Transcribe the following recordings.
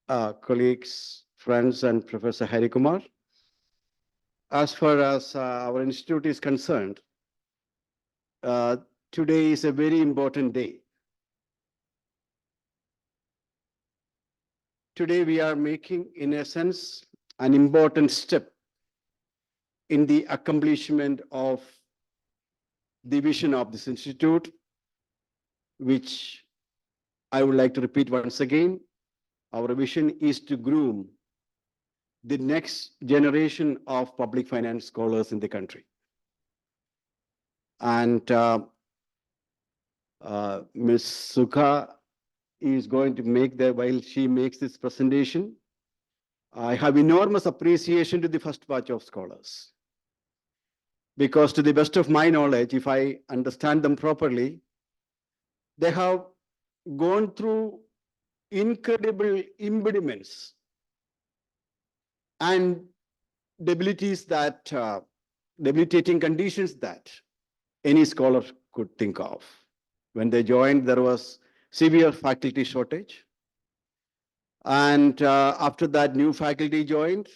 colleagues, friends, and Professor Hari Kumar. As far as our institute is concerned, uh, today is a very important day. Today we are making, in a sense, an important step in the accomplishment of the vision of this institute, which I would like to repeat once again. Our vision is to groom the next generation of public finance scholars in the country. And Ms. Sukha is going to make that while she makes this presentation. I have enormous appreciation to the first batch of scholars. Because to the best of my knowledge, if I understand them properly, they have gone through incredible impediments and debilitating conditions that any scholar could think of. When they joined, there was severe faculty shortage. And after that, new faculty joined,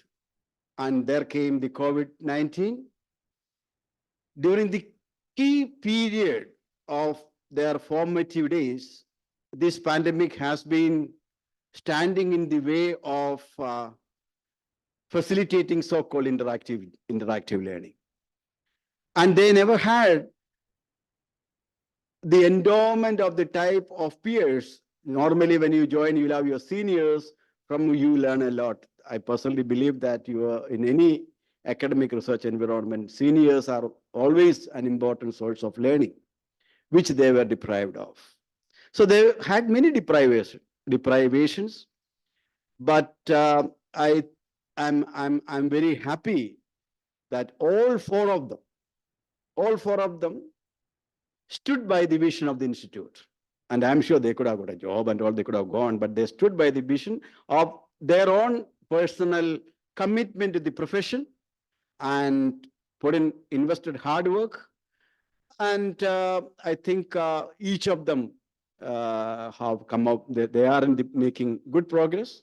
and there came the COVID-19. During the key period of their formative days, this pandemic has been standing in the way of facilitating so-called interactive learning. And they never had the endowment of the type of peers. Normally, when you join, you'll have your seniors from whom you learn a lot. I personally believe that you are in any academic research environment, seniors are always an important source of learning, which they were deprived of. So they had many deprivations, but I'm very happy that all four of them stood by the vision of the institute. And I'm sure they could have got a job and all, they could have gone, but they stood by the vision of their own personal commitment to the profession and invested hard work. And I think each of them have come up, they are making good progress.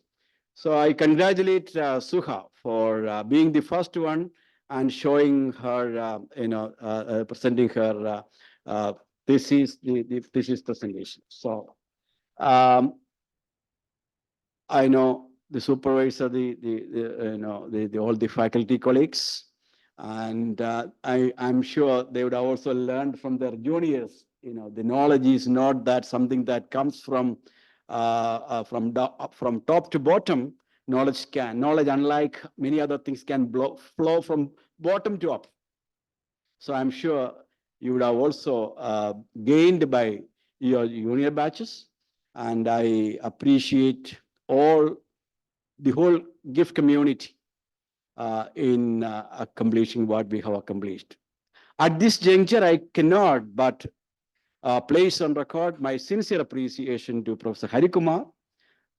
So I congratulate Suha for being the first one and showing her, presenting her thesis, the thesis presentation. So I know the supervisor, all the faculty colleagues, and I'm sure they would have also learned from their juniors. The knowledge is not that something that comes from top to bottom. Knowledge, unlike many other things, can flow from bottom to up. So I'm sure you would have also gained by your junior batches, and I appreciate the whole gift community in accomplishing what we have accomplished. At this juncture, I cannot but place on record my sincere appreciation to Professor Hari Kumar,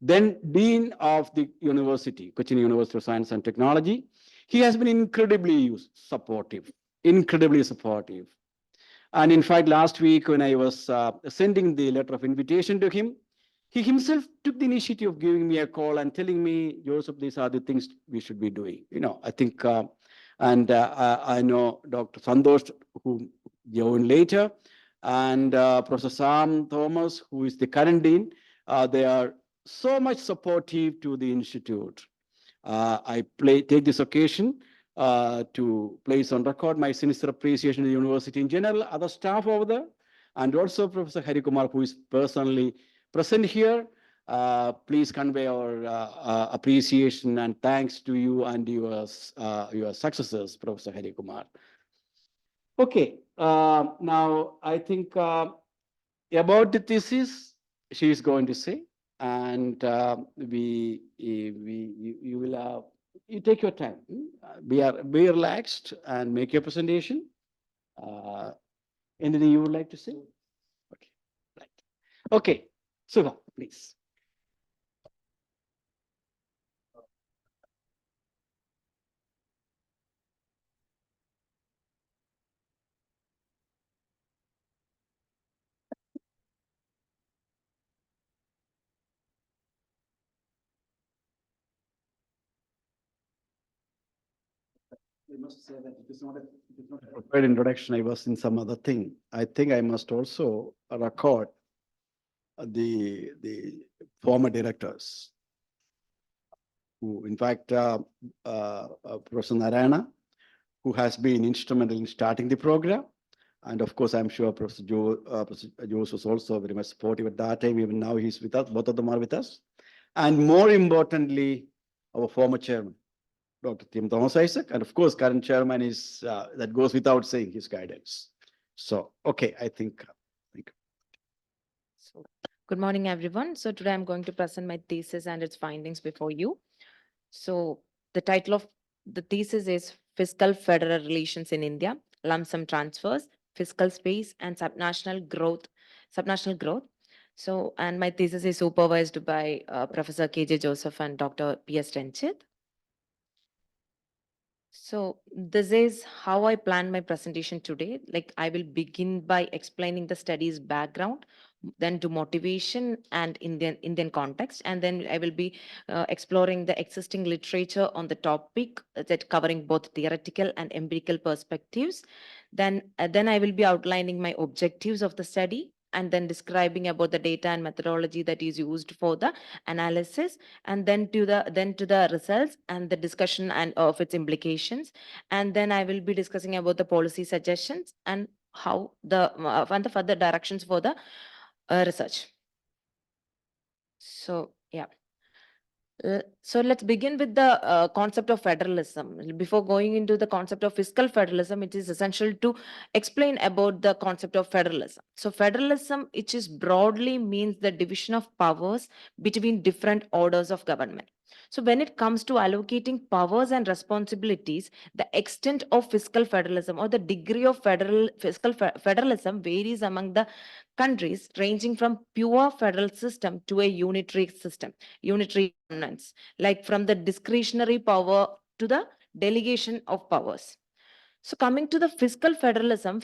then Dean of the University, Cochin University of Science and Technology. He has been incredibly supportive. And in fact, last week when I was sending the letter of invitation to him, he himself took the initiative of giving me a call and telling me, Joseph, these are the things we should be doing. I think, I know Dr. Santosh, who joined later, and Professor Sam Thomas, who is the current dean. They are so much supportive to the institute. I take this occasion to place on record my sincere appreciation to the university in general, other staff over there, and also Professor Hari Kumar, who is personally present here. Please convey our appreciation and thanks to you and your successors, Professor Hari Kumar. Okay, now I think about the thesis, she is going to say, and you will have, you take your time. Be relaxed and make your presentation. Anything you would like to say? Okay, right. Okay, Suha, please. I must say that it is not a prepared introduction. I was in some other thing. I think I must also record the former directors who, in fact, Professor Narayana, who has been instrumental in starting the program. And of course, I'm sure Professor Jose was also very much supportive at that time. Even now he's with us. Both of them are with us. And more importantly, our former chairman, Dr. Tim Thomas Isaac. And of course, current chairman is, that goes without saying, his guidance. So, okay, I think. So, good morning, everyone. So today I'm going to present my thesis and its findings before you. So the title of the thesis is Fiscal Federal Relations in India, Lump Sum Transfers, Fiscal Space, and Subnational Growth. Subnational growth. So, and my thesis is supervised by Professor K.J. Joseph and Dr. P.S. Renchit. So this is how I plan my presentation today. Like I will begin by explaining the study's background, then to motivation and Indian context, and then I will be exploring the existing literature on the topic that covering both theoretical and empirical perspectives. Then I will be outlining my objectives of the study and then describing about the data and methodology that is used for the analysis, and then to the results and the discussion and of its implications, and then I will be discussing about the policy suggestions and how the further directions for the research. So yeah. So let's begin with the concept of federalism. Before going into the concept of fiscal federalism, it is essential to explain about the concept of federalism. So federalism, which is broadly means the division of powers between different orders of government. So when it comes to allocating powers and responsibilities, the extent of fiscal federalism or the degree of federalism varies among the countries, ranging from pure federal system to a unitary governance, like from the discretionary power to the delegation of powers. So coming to the fiscal federalism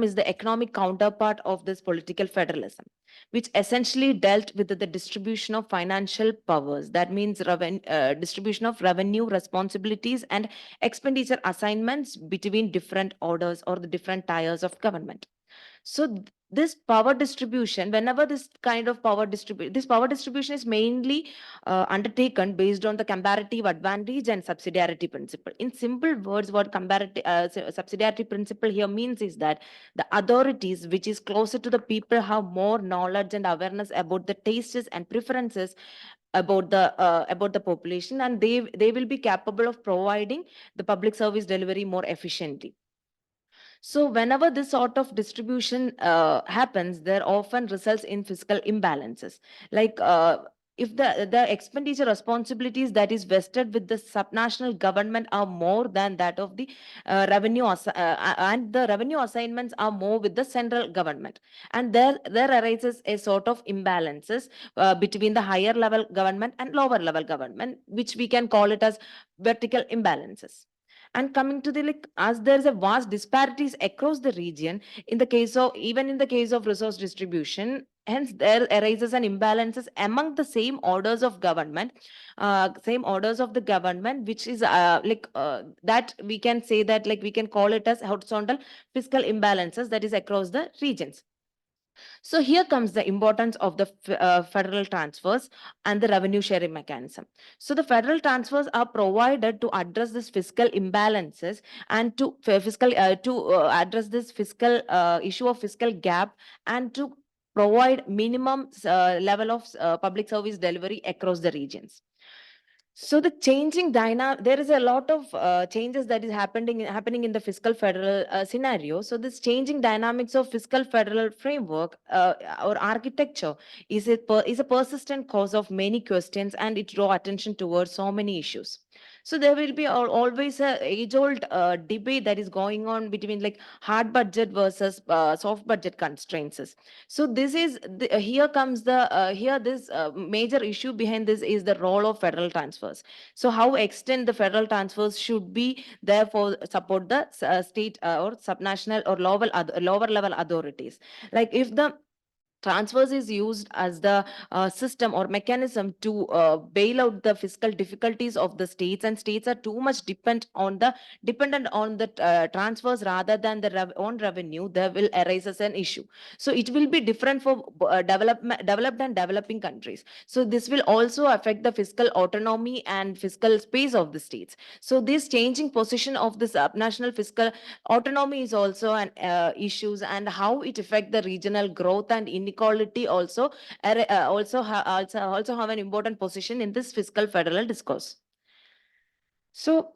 is the economic counterpart of this political federalism, which essentially dealt with the distribution of financial powers. That means distribution of revenue, responsibilities, and expenditure assignments between different orders or the different tiers of government. So this power distribution, whenever this kind of this power distribution is mainly undertaken based on the comparative advantage and subsidiarity principle. In simple words, what comparative subsidiarity principle here means is that the authorities which is closer to the people have more knowledge and awareness about the tastes and preferences about the population, and they will be capable of providing the public service delivery more efficiently. So whenever this sort of distribution happens, there often results in fiscal imbalances. Like if the expenditure responsibilities that is vested with the subnational government are more than that of the and the revenue assignments are more with the central government, and there arises a sort of imbalances between the higher level government and lower level government, which we can call it as vertical imbalances. And coming to the like, as there's a vast disparities across the region in the case of even in the case of resource distribution, hence there arises an imbalances among the same orders of the government, which is that we can say that like we can call it as horizontal fiscal imbalances that is across the regions. So here comes the importance of the federal transfers and the revenue sharing mechanism. So the federal transfers are provided to address this fiscal imbalances and to address this fiscal issue of fiscal gap, and to provide minimum level of public service delivery across the regions. So the changing dynamic, there is a lot of changes that is happening in the fiscal federal scenario. So this changing dynamics of fiscal federal framework or architecture is a persistent cause of many questions, and it draw attention towards so many issues. So there will be always a age old debate that is going on between like hard budget versus soft budget constraints. So this is here comes the here this major issue behind this is the role of federal transfers. So how extend the federal transfers should be therefore support the state or subnational or lower level authorities. Like if the transfers is used as the system or mechanism to bail out the fiscal difficulties of the states, and states are too much dependent on the transfers rather than the own revenue. There will arise as an issue. So it will be different for developed and developing countries. So this will also affect the fiscal autonomy and fiscal space of the states. So this changing position of this national fiscal autonomy is also an issues, and how it affect the regional growth and inequality also also have an important position in this fiscal federal discourse. So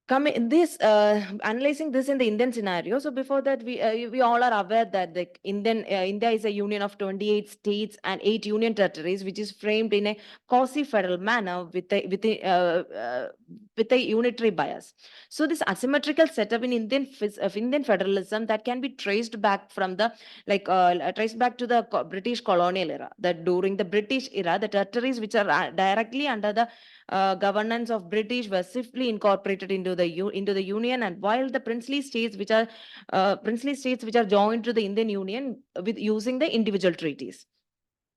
coming this analyzing this in the Indian scenario. So before that, we all are aware that the India is a union of 28 states and 8 union territories, which is framed in a quasi federal manner with a unitary bias. So this asymmetrical setup in Indian federalism that can be traced back from the traced back to the British colonial era. That during the British era, the territories which are directly under the governance of British were swiftly incorporated into the Union, and while the princely states which are joined to the Indian Union with using the individual treaties.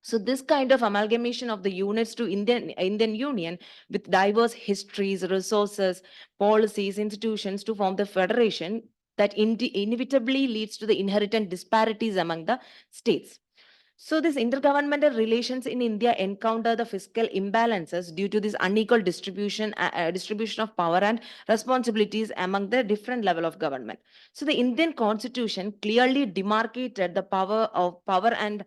So this kind of amalgamation of the units to Indian Union with diverse histories, resources, policies, institutions to form the federation that inevitably leads to the inherent disparities among the states. So these intergovernmental relations in India encounter the fiscal imbalances due to this unequal distribution of power and responsibilities among the different level of government. So the Indian Constitution clearly demarcated the power and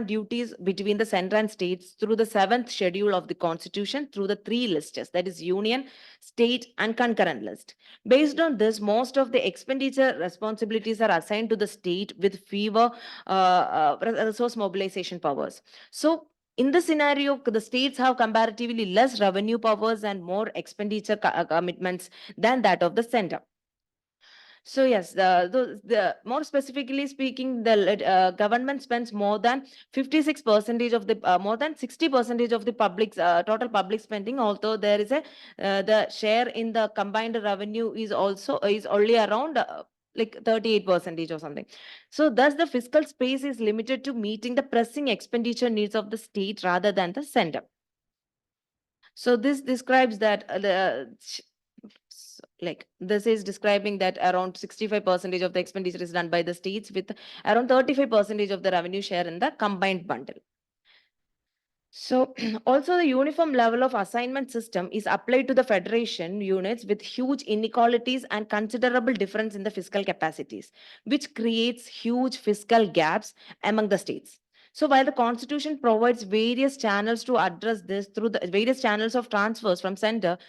duties between the center and states through the 7th schedule of the Constitution through the 3 lists, that is union, state, and concurrent list. Based on this, most of the expenditure responsibilities are assigned to the state with fewer resource mobilization powers. So in this scenario, the states have comparatively less revenue powers and more expenditure commitments than that of the center. So yes, the more specifically speaking, the government spends more than 56% of the more than 60% of the public total public spending. Although there is a the share in the combined revenue is only around like 38% or something. So thus the fiscal space is limited to meeting the pressing expenditure needs of the state rather than the center. So this describes that this is describing that around 65% of the expenditure is done by the states, with around 35% of the revenue share in the combined bundle. So also the uniform level of assignment system is applied to the federation units with huge inequalities and considerable difference in the fiscal capacities, which creates huge fiscal gaps among the states. So while the constitution provides various channels to address this through the various channels of transfers from center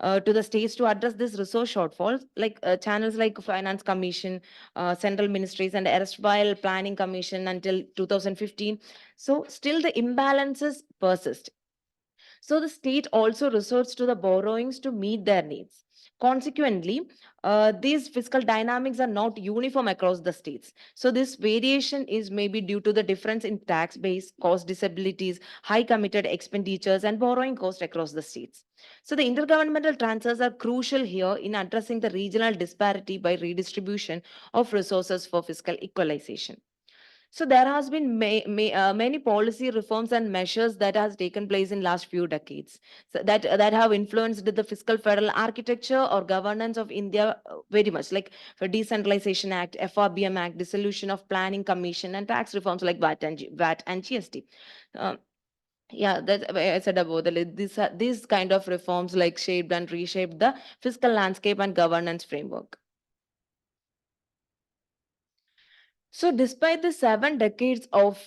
to the states to address this resource shortfalls, like channels like finance commission, central ministries, and erstwhile planning commission until 2015. So still the imbalances persist. So the state also resorts to the borrowings to meet their needs. Consequently, these fiscal dynamics are not uniform across the states. So this variation is maybe due to the difference in tax base, cost disabilities, high committed expenditures, and borrowing cost across the states. So the intergovernmental transfers are crucial here in addressing the regional disparity by redistribution of resources for fiscal equalization. So there has been many policy reforms and measures that has taken place in last few decades, so that have influenced the fiscal federal architecture or governance of India very much, like for Decentralization Act, FRBM Act, dissolution of Planning Commission, and tax reforms like VAT and GST. Uh, yeah, that I said about these kind of reforms like shaped and reshaped the fiscal landscape and governance framework. So, despite the 7 decades of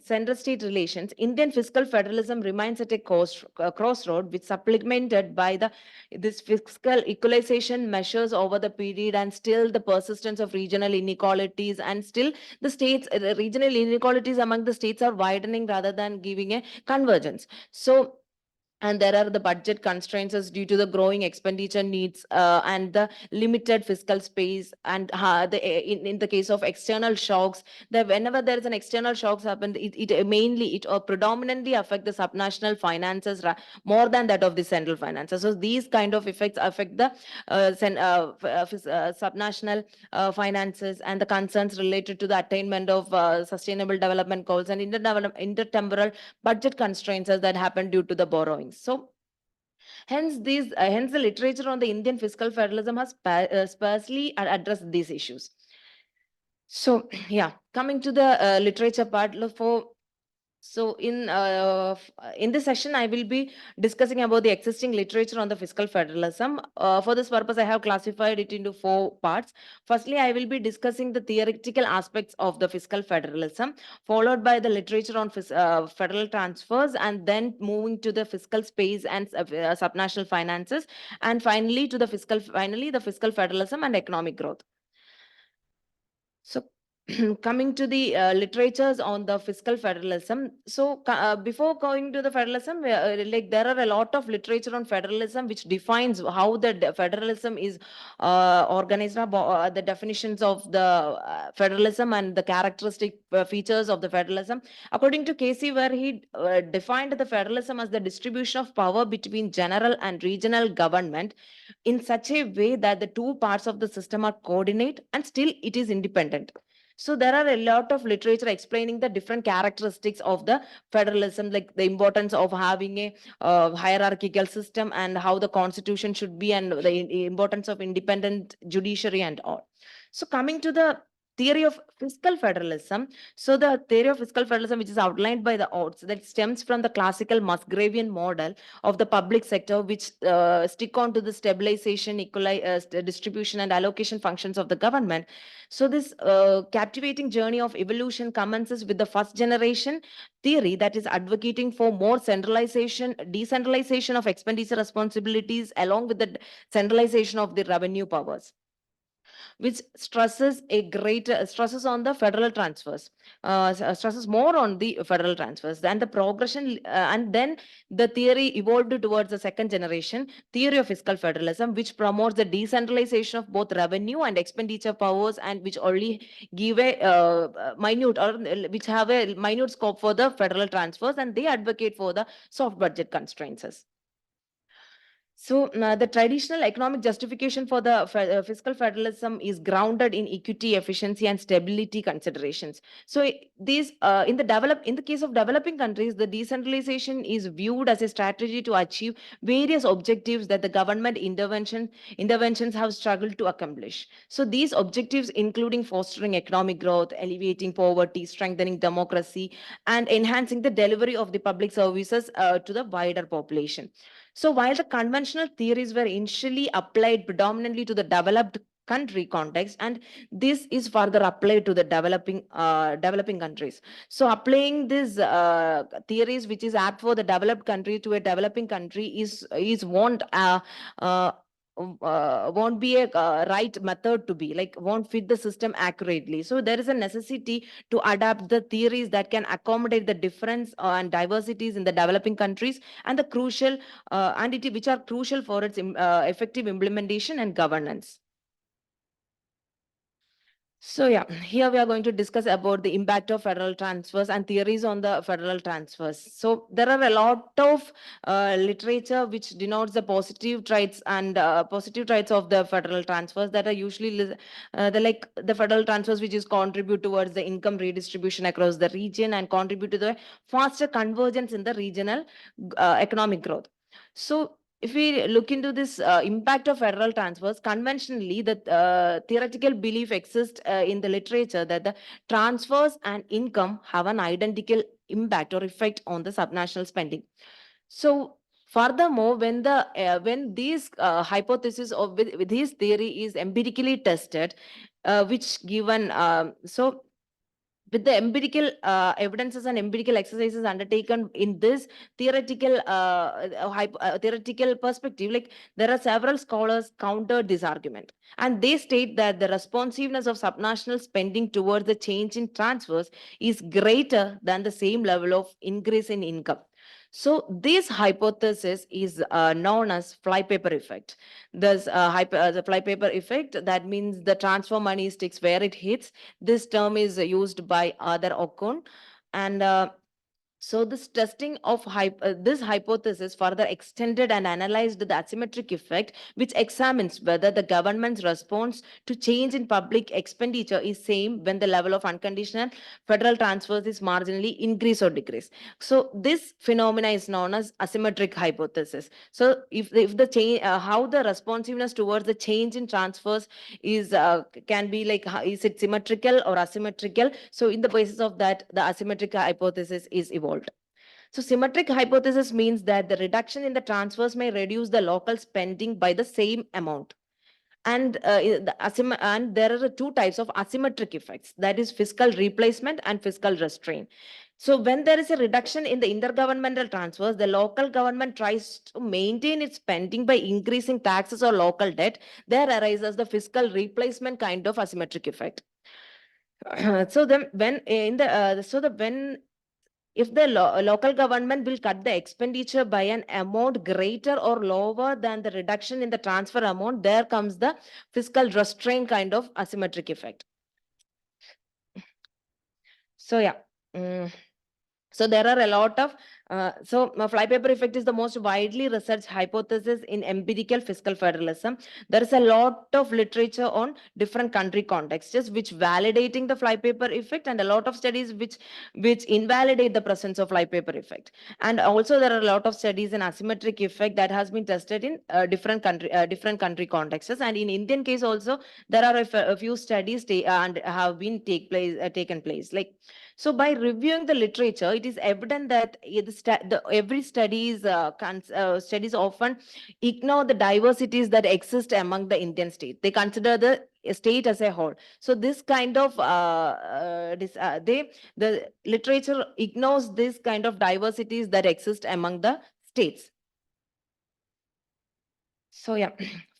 center state relations, Indian fiscal federalism remains at a crossroad, which supplemented by this fiscal equalization measures over the period, and still the persistence of regional inequalities, and still the regional inequalities among the states are widening rather than giving a convergence. So, And there are the budget constraints as due to the growing expenditure needs and the limited fiscal space, and in the case of external shocks, that whenever there is an external shocks happen, it mainly it or predominantly affect the subnational finances more than that of the central finances. So these kind of effects affect the subnational finances, and the concerns related to the attainment of sustainable development goals and intertemporal budget constraints that happen due to the borrowings. So hence the literature on the Indian fiscal federalism has sparsely addressed these issues. So yeah, coming to the literature part for so in this session, I will be discussing about the existing literature on the fiscal federalism. For this purpose, I have classified it into 4 parts. Firstly, I will be discussing the theoretical aspects of the fiscal federalism, followed by the literature on federal transfers, and then moving to the fiscal space and subnational finances, and finally the fiscal federalism and economic growth. So coming to the literatures on the fiscal federalism. So before going to the federalism, like there are a lot of literature on federalism which defines how the federalism is organized, the definitions of the federalism and the characteristic features of the federalism. According to Casey, where he defined the federalism as the distribution of power between general and regional government in such a way that the two parts of the system are coordinate and still it is independent. So there are a lot of literature explaining the different characteristics of the federalism, like the importance of having a hierarchical system and how the constitution should be, and the importance of independent judiciary and all. So coming to the theory of fiscal federalism. So the theory of fiscal federalism, which is outlined by the Oates, that stems from the classical Musgravian model of the public sector, which stick on to the stabilization, distribution and allocation functions of the government. So this captivating journey of evolution commences with the first generation theory that is advocating for more centralization, decentralization of expenditure responsibilities, along with the centralization of the revenue powers, which stresses on the federal transfers, stresses more on the federal transfers than the progression. And then the theory evolved towards the second generation theory of fiscal federalism, which promotes the decentralization of both revenue and expenditure powers, and which only give a minute, or which have a minute scope for the federal transfers, and they advocate for the soft budget constraints. So the traditional economic justification for the fiscal federalism is grounded in equity, efficiency, and stability considerations. So these in the case of developing countries, the decentralization is viewed as a strategy to achieve various objectives that the government interventions have struggled to accomplish. So these objectives, including fostering economic growth, alleviating poverty, strengthening democracy, and enhancing the delivery of the public services to the wider population. So while the conventional theories were initially applied predominantly to the developed country context, and this is further applied to the developing countries. So applying these theories, which is apt for the developed country to a developing country, is won't be a right method to be, like won't fit the system accurately. So there is a necessity to adapt the theories that can accommodate the difference and diversities in the developing countries, and the crucial which are crucial for its effective implementation and governance. So yeah, here we are going to discuss about the impact of federal transfers and theories on the federal transfers. So there are a lot of literature which denotes the positive traits of the federal transfers, that are usually the federal transfers which is contribute towards the income redistribution across the region and contribute to the faster convergence in the regional economic growth. So if we look into this impact of federal transfers, conventionally, the theoretical belief exists in the literature that the transfers and income have an identical impact or effect on the subnational spending. So furthermore, when these hypothesis or with this theory is empirically tested, which given with the empirical evidences and empirical exercises undertaken in this theoretical theoretical perspective, like there are several scholars countered this argument, and they state that the responsiveness of subnational spending towards the change in transfers is greater than the same level of increase in income. So this hypothesis is known as flypaper effect. The flypaper effect, that means the transfer money sticks where it hits. This term is used by Arthur Ocon, and so this testing of this hypothesis further extended and analyzed the asymmetric effect, which examines whether the government's response to change in public expenditure is same when the level of unconditional federal transfers is marginally increase or decrease. So this phenomena is known as asymmetric hypothesis. So if the change, how the responsiveness towards the change in transfers is can be like, is it symmetrical or asymmetrical? So in the basis of that, the asymmetric hypothesis is evolved. So symmetric hypothesis means that the reduction in the transfers may reduce the local spending by the same amount. And and there are two types of asymmetric effects, that is fiscal replacement and fiscal restraint. So when there is a reduction in the intergovernmental transfers, the local government tries to maintain its spending by increasing taxes or local debt. There arises the fiscal replacement kind of asymmetric effect. So then when in the so the when if the local government will cut the expenditure by an amount greater or lower than the reduction in the transfer amount, there comes the fiscal restraint kind of asymmetric effect. So yeah. So there are a lot of flypaper effect is the most widely researched hypothesis in empirical fiscal federalism. There is a lot of literature on different country contexts which validating the flypaper effect, and a lot of studies which invalidate the presence of flypaper effect. And also there are a lot of studies in asymmetric effect that has been tested in different country contexts. And in Indian case also there are a few studies and have been taken place. Like, so by reviewing the literature, it is evident that every studies often ignore the diversities that exist among the Indian state. They consider the state as a whole. So this kind of the literature ignores this kind of diversities that exist among the states. So yeah,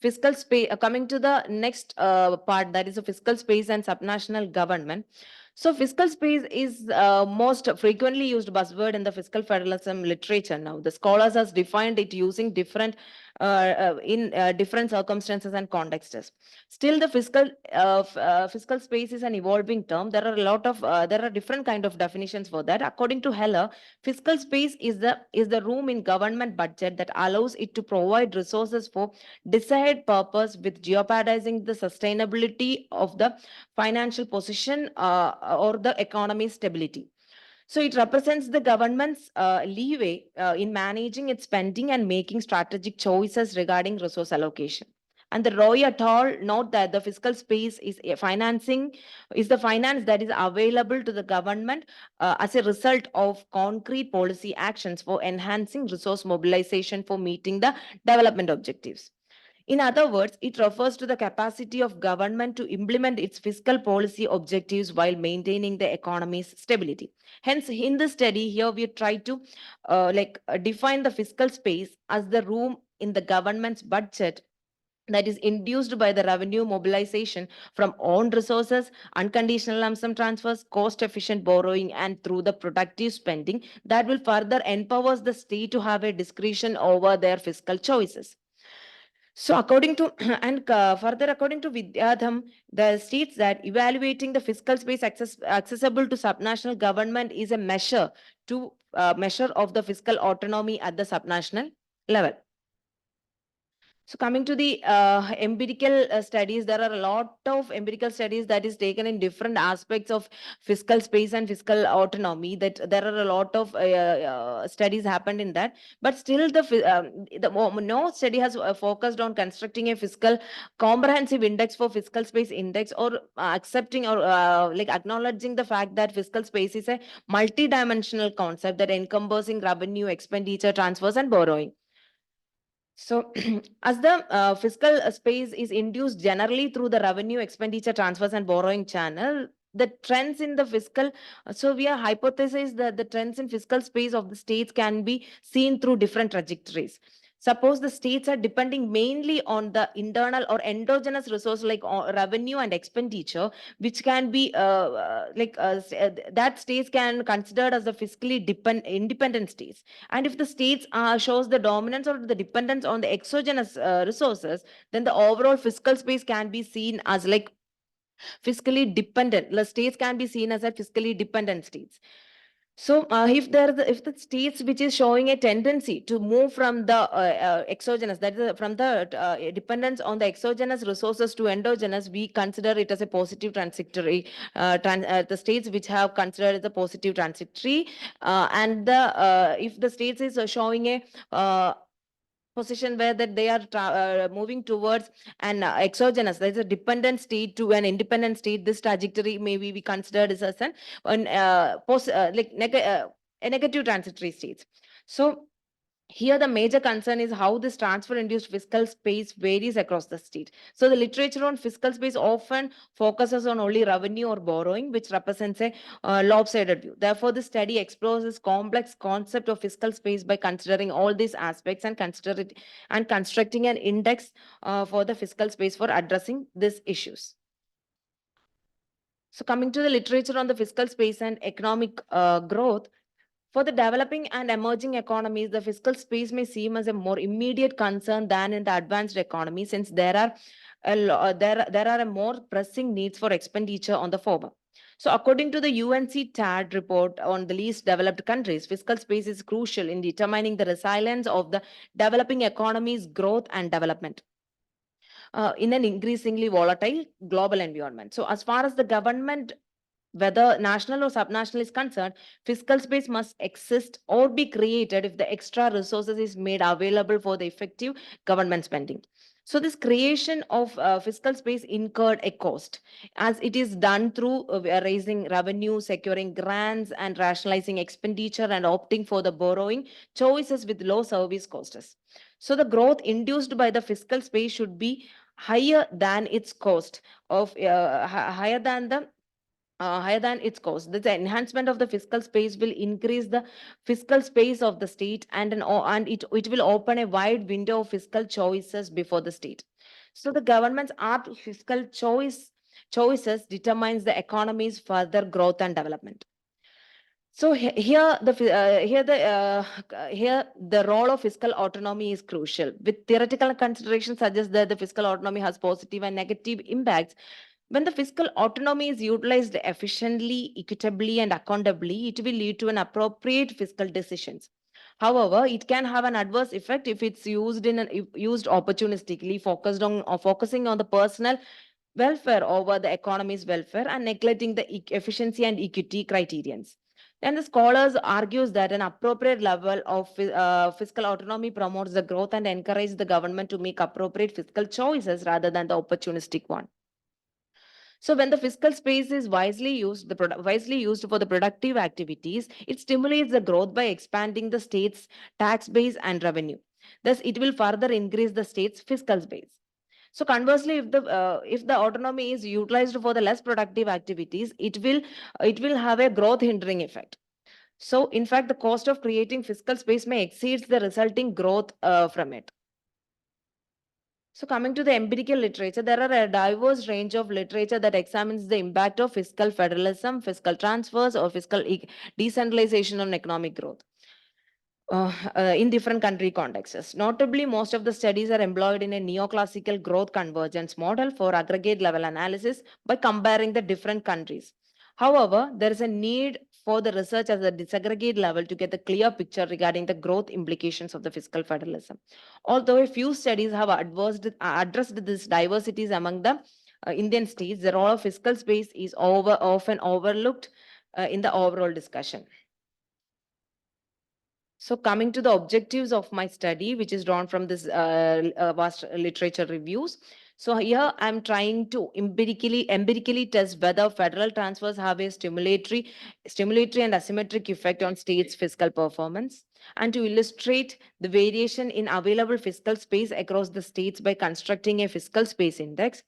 fiscal space. Coming to the next part, that is a fiscal space and subnational government. So fiscal space is most frequently used buzzword in the fiscal federalism literature now. The scholars has defined it using different in different circumstances and contexts. Still, the fiscal space is an evolving term. There are a lot of there are different kind of definitions for that. According to Heller, fiscal space is the room in government budget that allows it to provide resources for desired purpose with jeopardizing the sustainability of the financial position or the economy's stability. So it represents the government's leeway in managing its spending and making strategic choices regarding resource allocation. And the Roy et al. Note that the fiscal space is the finance that is available to the government as a result of concrete policy actions for enhancing resource mobilization for meeting the development objectives. In other words, it refers to the capacity of government to implement its fiscal policy objectives while maintaining the economy's stability. Hence, in the study here, we try to define the fiscal space as the room in the government's budget that is induced by the revenue mobilization from own resources, unconditional lump sum transfers, cost-efficient borrowing, and through the productive spending that will further empowers the state to have a discretion over their fiscal choices. So according to further according to Vidyadham, the states that evaluating the fiscal space accessible to subnational government is a measure of the fiscal autonomy at the subnational level. So coming to the empirical studies, there are a lot of empirical studies that is taken in different aspects of fiscal space and fiscal autonomy. That there are a lot of studies happened in that, but still no study has focused on constructing a fiscal comprehensive index for fiscal space index, or accepting or like acknowledging the fact that fiscal space is a multi-dimensional concept that encompassing revenue, expenditure, transfers, and borrowing. So, as the fiscal space is induced generally through the revenue, expenditure, transfers, and borrowing channel, the trends in the fiscal, so we are hypothesized that the trends in fiscal space of the states can be seen through different trajectories. Suppose the states are depending mainly on the internal or endogenous resource like revenue and expenditure, which can be that states can considered as the fiscally independent states. And if the states shows the dominance or the dependence on the exogenous resources, then the overall fiscal space can be seen as like fiscally dependent. The states can be seen as a fiscally dependent states. So, if the states which is showing a tendency to move from the exogenous, that is from the dependence on the exogenous resources to endogenous, we consider it as a positive trajectory. The states which have considered as a positive trajectory, and the if the states is showing a position where that they are moving towards an exogenous, that is a dependent state to an independent state, this trajectory may be considered as an a negative transitory states. So here, the major concern is how this transfer-induced fiscal space varies across the state. So the literature on fiscal space often focuses on only revenue or borrowing, which represents a lopsided view. Therefore, the study explores this complex concept of fiscal space by considering all these aspects and constructing an index for the fiscal space for addressing these issues. So coming to the literature on the fiscal space and economic growth, for the developing and emerging economies, the fiscal space may seem as a more immediate concern than in the advanced economy, since there are there are a more pressing needs for expenditure on the former. So, according to the UNCTAD report on the least developed countries, fiscal space is crucial in determining the resilience of the developing economies' growth and development in an increasingly volatile global environment. So, as far as the government, whether national or subnational, is concerned, fiscal space must exist or be created if the extra resources is made available for the effective government spending. So this creation of fiscal space incurred a cost, as it is done through raising revenue, securing grants, and rationalizing expenditure and opting for the borrowing choices with low service costs. So the growth induced by the fiscal space should be higher than its cost of higher than its cost. The enhancement of the fiscal space will increase the fiscal space of the state, and it will open a wide window of fiscal choices before the state. So the government's art fiscal choices determines the economy's further growth and development. So here the role of fiscal autonomy is crucial. With theoretical considerations suggest that the fiscal autonomy has positive and negative impacts. When the fiscal autonomy is utilized efficiently, equitably, and accountably, it will lead to an appropriate fiscal decisions. However, it can have an adverse effect if it's used opportunistically, focusing on the personal welfare over the economy's welfare and neglecting the efficiency and equity criterions. And the scholars argues that an appropriate level of fiscal autonomy promotes the growth and encourages the government to make appropriate fiscal choices rather than the opportunistic one. So when the fiscal space is wisely used for the productive activities, it stimulates the growth by expanding the state's tax base and revenue. Thus, it will further increase the state's fiscal base. So conversely, if the autonomy is utilized for the less productive activities, it will have a growth hindering effect. So in fact, the cost of creating fiscal space may exceed the resulting growth from it. So coming to the empirical literature, there are a diverse range of literature that examines the impact of fiscal federalism, fiscal transfers, or fiscal decentralization on economic growth in different country contexts. Notably, most of the studies are employed in a neoclassical growth convergence model for aggregate level analysis by comparing the different countries. However, there is a need for the research at the disaggregate level to get a clear picture regarding the growth implications of the fiscal federalism. Although a few studies have addressed these diversities among the Indian states, the role of fiscal space is often overlooked in the overall discussion. So coming to the objectives of my study, which is drawn from this vast literature reviews. So here I'm trying to empirically test whether federal transfers have a stimulatory and asymmetric effect on states' fiscal performance, and to illustrate the variation in available fiscal space across the states by constructing a fiscal space index,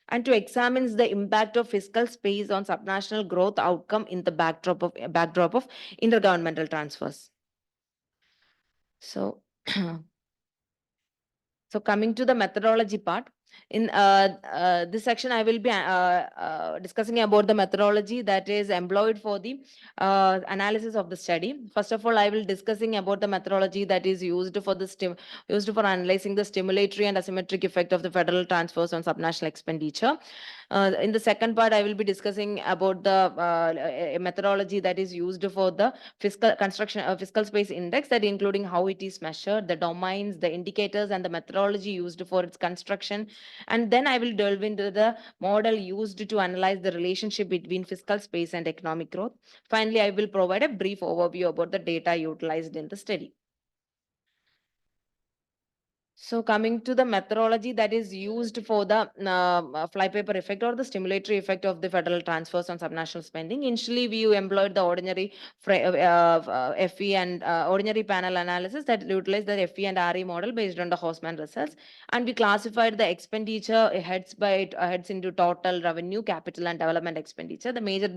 and to examine the impact of fiscal space on subnational growth outcome in the backdrop of intergovernmental transfers. So So coming to the methodology part, in this section, I will be discussing about the methodology that is employed for the analysis of the study. First of all, I will discussing about the methodology that is used for the used for analyzing the stimulatory and asymmetric effect of the federal transfers on subnational expenditure. In the second part, I will be discussing about the a methodology that is used for the fiscal construction fiscal space index, that including how it is measured, the domains, the indicators, and the methodology used for its construction. And then I will delve into the model used to analyze the relationship between fiscal space and economic growth. Finally, I will provide a brief overview about the data utilized in the study. So coming to the methodology that is used for the flypaper effect or the stimulatory effect of the federal transfers on subnational spending. Initially, we employed the ordinary FE and ordinary panel analysis that utilized the FE and RE model based on the Horseman results, and we classified the expenditure heads into total revenue, capital, and development expenditure. The major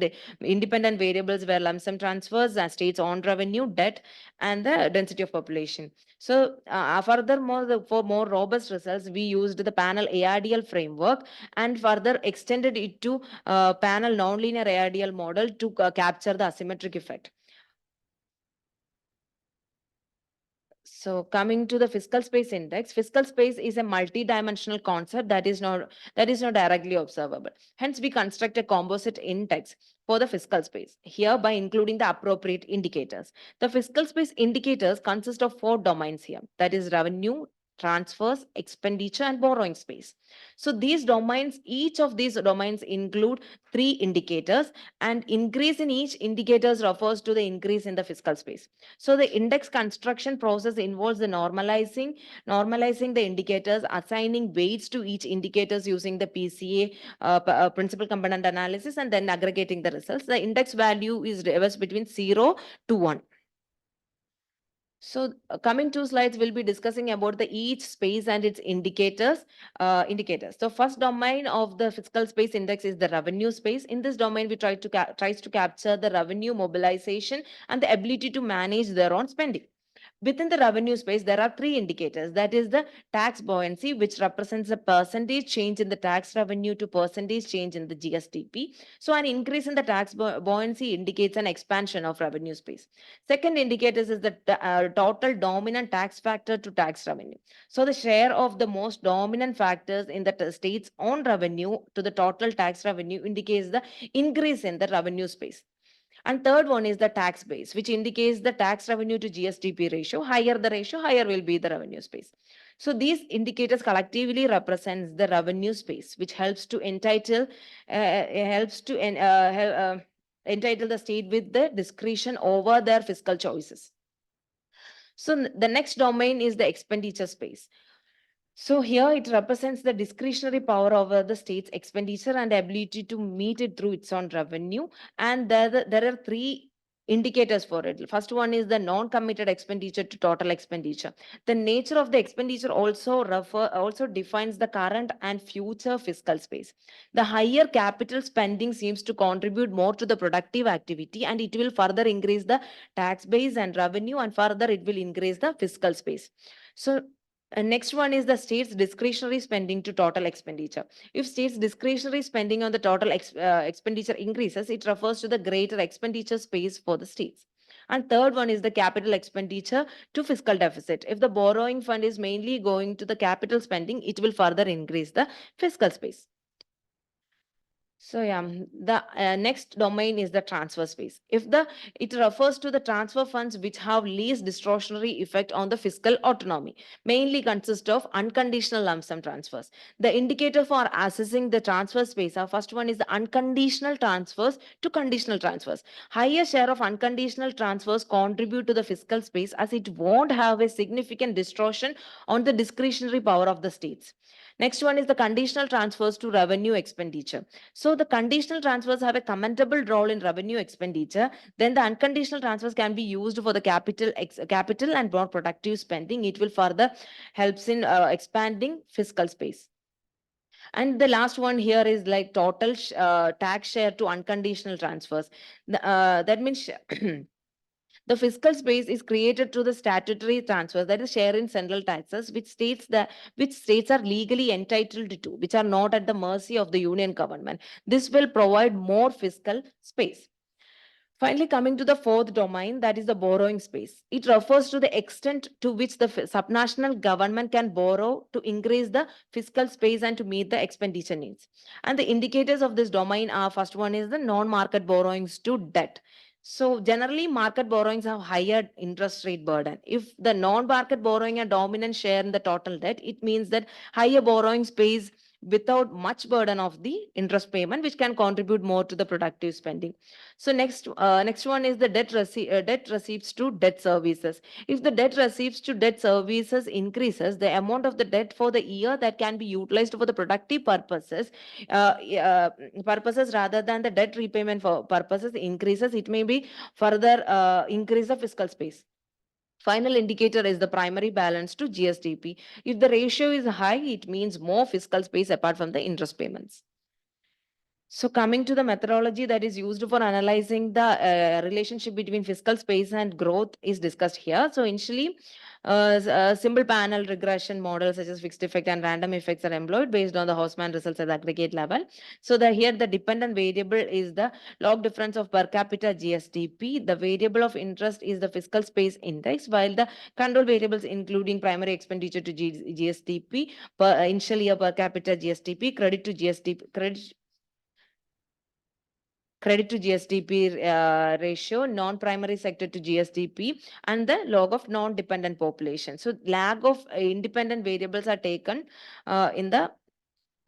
independent variables were lump sum transfers, states' own revenue, debt, and the density of population. So furthermore, for more robust results, we used the panel ARDL framework and further extended it to panel nonlinear ARDL model to capture the asymmetric effect. So coming to the fiscal space index, fiscal space is a multi-dimensional concept that is not directly observable. Hence, we construct a composite index for the fiscal space, here by including the appropriate indicators. The fiscal space indicators consist of 4 domains here, that is revenue, transfers, expenditure, and borrowing space. So these domains, each of these domains include 3 indicators, and increase in each indicators refers to the increase in the fiscal space. So the index construction process involves the normalizing the indicators, assigning weights to each indicators using the PCA principal component analysis, and then aggregating the results. The index value is reversed between 0 to 1. So coming 2 slides, we'll be discussing about the each space and its indicators. So first domain of the fiscal space index is the revenue space. In this domain, we tries to capture the revenue mobilization and the ability to manage their own spending. Within the revenue space, there are 3 indicators. That is the tax buoyancy, which represents the percentage change in the tax revenue to percentage change in the GSTP. So an increase in the tax buoyancy indicates an expansion of revenue space. Second indicator is the total dominant tax factor to tax revenue. So the share of the most dominant factors in the state's own revenue to the total tax revenue indicates the increase in the revenue space. And third one is the tax base, which indicates the tax revenue to GSTP ratio. Higher the ratio, higher will be the revenue space. So these indicators collectively represents the revenue space, which helps to entitle entitle the state with the discretion over their fiscal choices. So the next domain is the expenditure space. So here it represents the discretionary power over the state's expenditure and ability to meet it through its own revenue. And there are 3 indicators for it. First one is the non-committed expenditure to total expenditure. The nature of the expenditure also defines the current and future fiscal space. The higher capital spending seems to contribute more to the productive activity, and it will further increase the tax base and revenue, and further it will increase the fiscal space. So next one is the state's discretionary spending to total expenditure. If state's discretionary spending on the total expenditure increases, it refers to the greater expenditure space for the states. And third one is the capital expenditure to fiscal deficit. If the borrowing fund is mainly going to the capital spending, it will further increase the fiscal space. So the next domain is the transfer space. It refers to the transfer funds which have least distortionary effect on the fiscal autonomy, mainly consist of unconditional lump sum transfers. The indicator for assessing the transfer space, our first one is the unconditional transfers to conditional transfers. Higher share of unconditional transfers contribute to the fiscal space, as it won't have a significant distortion on the discretionary power of the states. Next one is the conditional transfers to revenue expenditure. So the conditional transfers have a commendable role in revenue expenditure. Then the unconditional transfers can be used for the capital and more productive spending. It will further helps in expanding fiscal space. And the last one here is like total tax share to unconditional transfers. That means The fiscal space is created through the statutory transfers, that is share in central taxes, which states are legally entitled to, which are not at the mercy of the union government. This will provide more fiscal space. Finally, coming to the fourth domain, that is the borrowing space. It refers to the extent to which the subnational government can borrow to increase the fiscal space and to meet the expenditure needs. And the indicators of this domain are, first one is the non-market borrowings to debt. So generally, market borrowings have higher interest rate burden. If the non-market borrowing a dominant share in the total debt, it means that higher borrowing space without much burden of the interest payment, which can contribute more to the productive spending. So next one is the debt receipts to debt services. If the debt receipts to debt services increases, the amount of the debt for the year that can be utilized for the productive purposes rather than the debt repayment for purposes increases, it may be further increase the fiscal space. Final indicator is the primary balance to GSDP. If the ratio is high, it means more fiscal space apart from the interest payments. So coming to the methodology that is used for analyzing the relationship between fiscal space and growth is discussed here. So initially, simple panel regression models such as fixed effect and random effects are employed based on the Hausman results at the aggregate level. So here the dependent variable is the log difference of per capita GSDP. The variable of interest is the fiscal space index, while the control variables including primary expenditure to GSDP, initial year per capita GSDP, credit to GSDP ratio, non-primary sector to GSDP, and the log of non-dependent population. So lag of independent variables are taken in the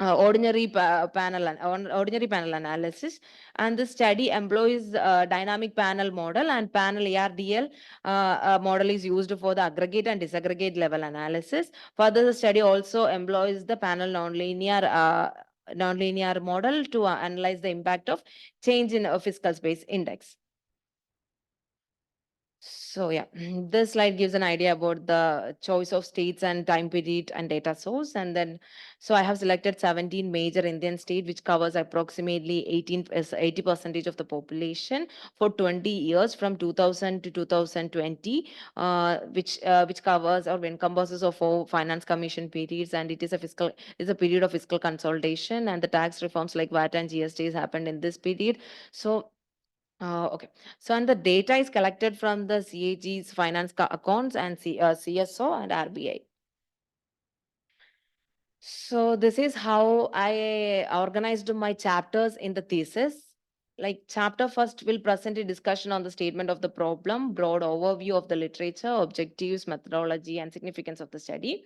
ordinary panel analysis, and the study employs dynamic panel model, and panel ARDL model is used for the aggregate and disaggregate level analysis. Further, the study also employs the panel nonlinear model to analyze the impact of change in a fiscal space index. So yeah, this slide gives an idea about the choice of states and time period and data source. And then, so I have selected 17 major Indian state, which covers approximately 80% of the population for 20 years from 2000 to 2020, which covers or encompasses of 4 finance commission periods. And it is a period of fiscal consolidation, and the tax reforms like VAT and GST has happened in this period. So okay. So, and the data is collected from the CAG's finance accounts and CSO and RBI. So, this is how I organized my chapters in the thesis. Like chapter first will present a discussion on the statement of the problem, broad overview of the literature, objectives, methodology, and significance of the study.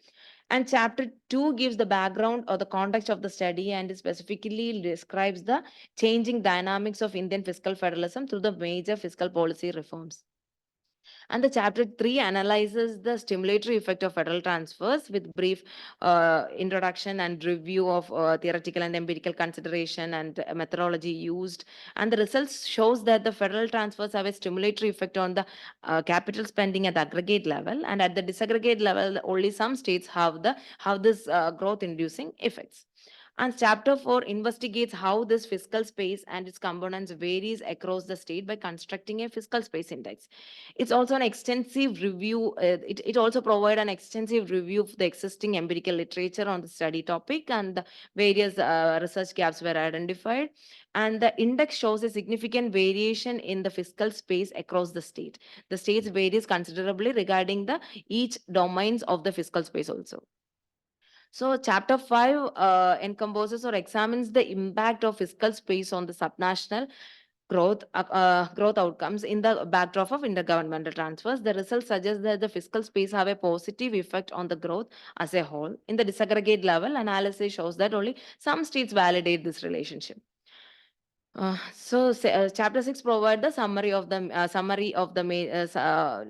And chapter 2 gives the background or the context of the study and specifically describes the changing dynamics of Indian fiscal federalism through the major fiscal policy reforms. And the chapter 3 analyzes the stimulatory effect of federal transfers with brief introduction and review of theoretical and empirical consideration and methodology used. And the results shows that the federal transfers have a stimulatory effect on the capital spending at the aggregate level, and at the disaggregate level, only some states have this growth inducing effects. And chapter 4 investigates how this fiscal space and its components varies across the state by constructing a fiscal space index. It's also an extensive review. It also provides an extensive review of the existing empirical literature on the study topic, and the various research gaps were identified. And the index shows a significant variation in the fiscal space across the state. The states varies considerably regarding the each domains of the fiscal space also. So chapter 5 encompasses or examines the impact of fiscal space on the subnational growth outcomes in the backdrop of intergovernmental transfers. The results suggest that the fiscal space have a positive effect on the growth as a whole. In the disaggregate level, analysis shows that only some states validate this relationship. Chapter 6 provide the summary of the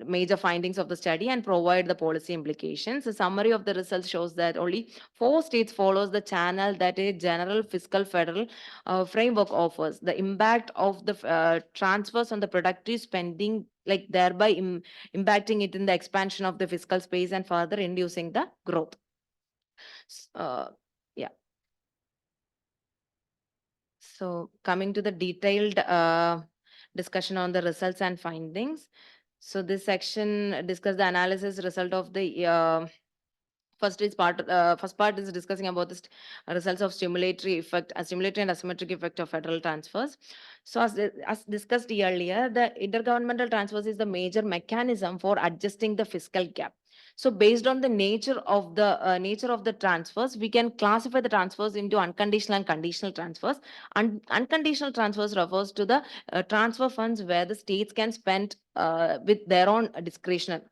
major findings of the study and provide the policy implications. The summary of the results shows that only 4 states follows the channel that a general fiscal federal framework offers. The impact of the transfers on the productive spending, like thereby impacting it in the expansion of the fiscal space and further inducing the growth. Yeah. So coming to the detailed discussion on the results and findings. So this section discuss the analysis result of the first part is discussing about the results of stimulatory and asymmetric effect of federal transfers. So as discussed earlier, the intergovernmental transfers is the major mechanism for adjusting the fiscal gap. So based on the nature of the transfers, we can classify the transfers into unconditional and conditional transfers. Unconditional transfers refers to the transfer funds where the states can spend with their own discretion,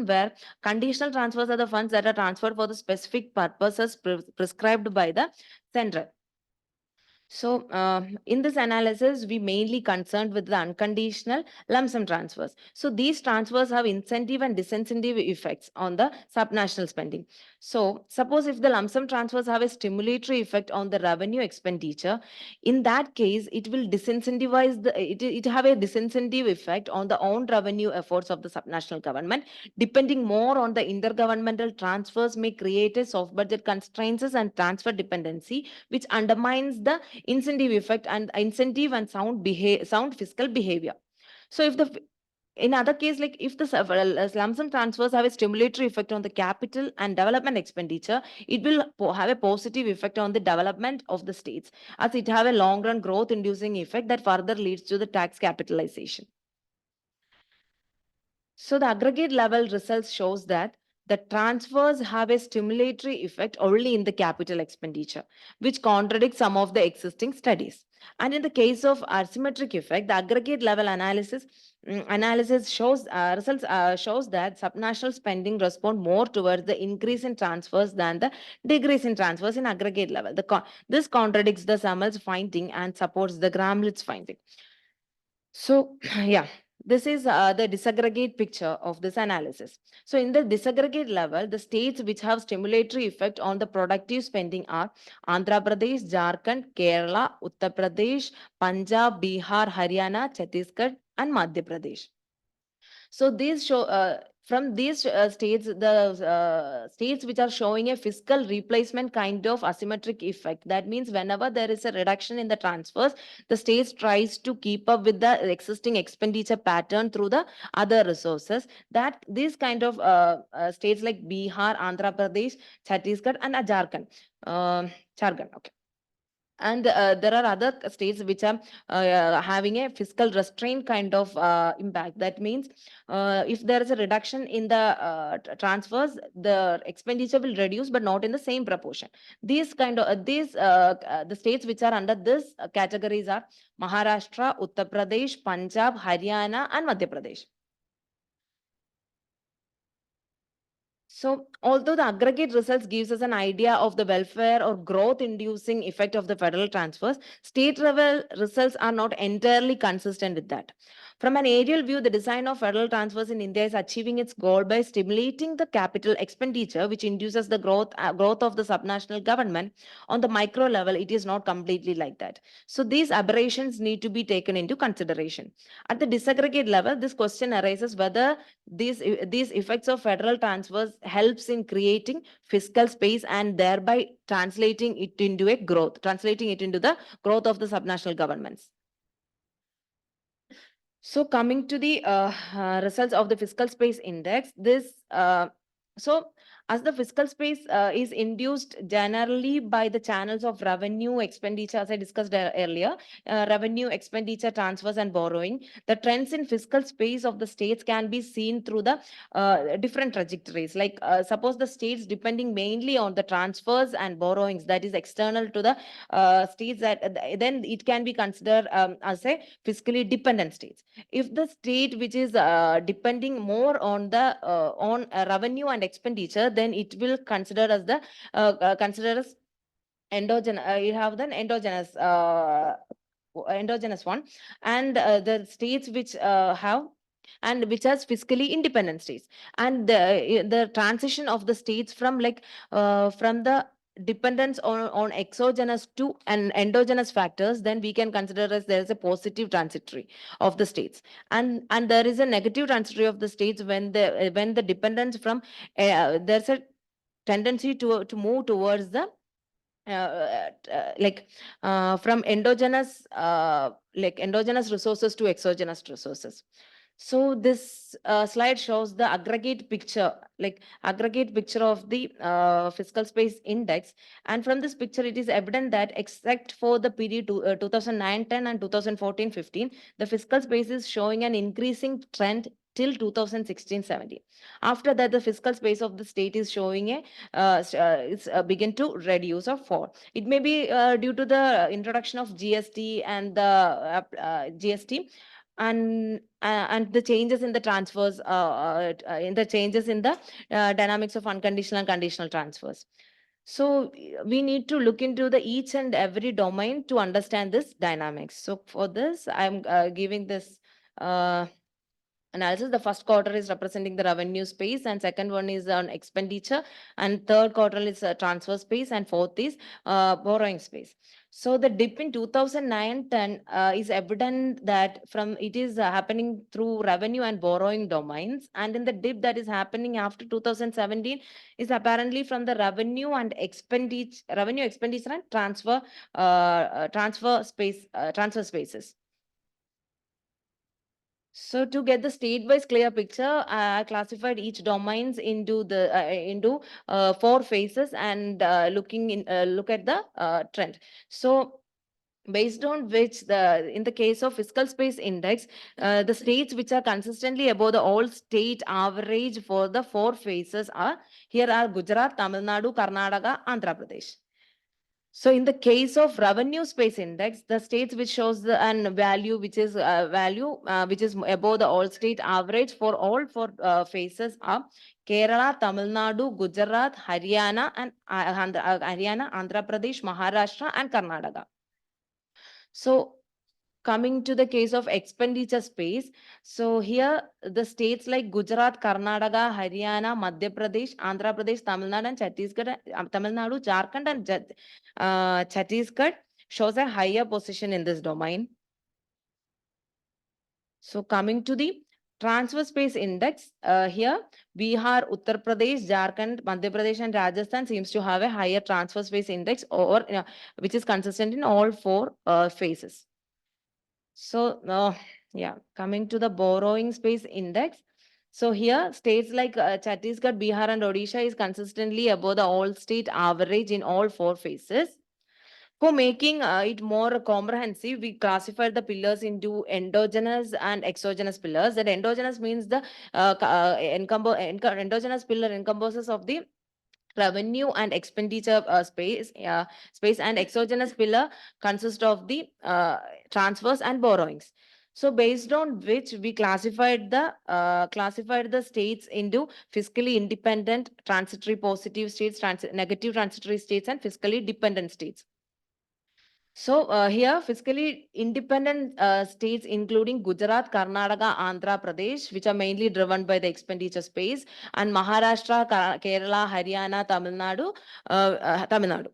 where conditional transfers are the funds that are transferred for the specific purposes prescribed by the center. So, in this analysis, we mainly concerned with the unconditional lump sum transfers. So, these transfers have incentive and disincentive effects on the subnational spending. So, suppose if the lump sum transfers have a stimulatory effect on the revenue expenditure, in that case, it will it have a disincentive effect on the own revenue efforts of the subnational government. Depending more on the intergovernmental transfers may create a soft budget constraints and transfer dependency, which undermines the incentive and sound fiscal behavior. So if the in other case, like if the lump sum transfers have a stimulatory effect on the capital and development expenditure, it will have a positive effect on the development of the states, as it have a long run growth inducing effect that further leads to the tax capitalization. So the aggregate level results shows that the transfers have a stimulatory effect only in the capital expenditure, which contradicts some of the existing studies. And in the case of asymmetric effect, the aggregate level analysis shows that subnational spending respond more towards the increase in transfers than the decrease in transfers in aggregate level. This contradicts the Samuel's finding and supports the Gramlich's finding. So, yeah, this is the disaggregate picture of this analysis. So, in the disaggregate level, the states which have stimulatory effect on the productive spending are Andhra Pradesh, Jharkhand, Kerala, Uttar Pradesh, Punjab, Bihar, Haryana, Chhattisgarh, and Madhya Pradesh. So these show from these states, the states which are showing a fiscal replacement kind of asymmetric effect. That means whenever there is a reduction in the transfers, the states tries to keep up with the existing expenditure pattern through the other resources. That these kind of states like Bihar, Andhra Pradesh, Chhattisgarh, and Jharkhand. Jharkhand, okay. And there are other states which are having a fiscal restraint kind of impact. That means if there is a reduction in the transfers, the expenditure will reduce, but not in the same proportion. These kind of the states which are under this categories are Maharashtra, Uttar Pradesh, Punjab, Haryana, and Madhya Pradesh. So, although the aggregate results gives us an idea of the welfare or growth inducing effect of the federal transfers, state level results are not entirely consistent with that. From an aerial view, the design of federal transfers in India is achieving its goal by stimulating the capital expenditure, which induces the growth of the subnational government. On the micro level, it is not completely like that. So, these aberrations need to be taken into consideration. At the disaggregate level, this question arises whether these effects of federal transfers helps in creating fiscal space and thereby translating it into the growth of the subnational governments. So coming to the results of the fiscal space index, so as the fiscal space is induced generally by the channels of revenue expenditure, as I discussed earlier, revenue expenditure transfers and borrowing, the trends in fiscal space of the states can be seen through the different trajectories. Like suppose the states depending mainly on the transfers and borrowings, that is external to the states, then it can be considered as a fiscally dependent states. If the state which is depending more on the revenue and expenditure, then it will consider as the consider as endogenous. You have the endogenous one, and the states which have and which has fiscally independent states, and the transition of the states from from the dependence on exogenous to an endogenous factors, then we can consider as there is a positive transitory of the states, and there is a negative transitory of the states when the dependence from there's a tendency to move towards the from endogenous resources to exogenous resources. So this slide shows the aggregate picture, like aggregate picture of the fiscal space index. And from this picture, it is evident that except for the period 2009-10 and 2014-15, the fiscal space is showing an increasing trend till 2016-17. After that, the fiscal space of the state is showing a it's begin to reduce or fall. It may be due to the introduction of GST and the GST, and the changes in the transfers, in the changes in the dynamics of unconditional and conditional transfers. So we need to look into the each and every domain to understand this dynamics. So for this, I'm giving this analysis. The first quarter is representing the revenue space, and second one is on expenditure, and third quarter is transfer space, and fourth is borrowing space. So the dip in 2009-10 is evident that from it is happening through revenue and borrowing domains, and in the dip that is happening after 2017 is apparently from the revenue expenditure and transfer spaces. So to get the state-wise clear picture, I classified each domains into the into four phases, and look at the trend. So based on which, the in the case of fiscal space index, the states which are consistently above the all state average for the four phases are, here are Gujarat, Tamil Nadu, Karnataka, Andhra Pradesh. So in the case of revenue space index, the states which shows the an value which is above the all state average for all four phases are Kerala, Tamil Nadu, Gujarat, Haryana, and Andhra Pradesh, Maharashtra, and Karnataka. So coming to the case of expenditure space, so here the states like Gujarat, Karnataka, Haryana, Madhya Pradesh, Andhra Pradesh, Tamil Nadu, and Chhattisgarh, Tamil Nadu, Jharkhand, and Chhattisgarh shows a higher position in this domain. So coming to the transfer space index, here Bihar, Uttar Pradesh, Jharkhand, Madhya Pradesh, and Rajasthan seems to have a higher transfer space index, or which is consistent in all four phases. So yeah, coming to the borrowing space index. So here states like Chhattisgarh, Bihar, and Odisha is consistently above the all state average in all four phases. For making it more comprehensive, we classified the pillars into endogenous and exogenous pillars. That endogenous means the endogenous pillar encompasses of the revenue and expenditure space, and exogenous pillar consists of the transfers and borrowings. So based on which we classified the states into fiscally independent, transitory positive states, negative transitory states, and fiscally dependent states. So here, fiscally independent states including Gujarat, Karnataka, Andhra Pradesh, which are mainly driven by the expenditure space, and Maharashtra, Kerala, Haryana, Tamil Nadu.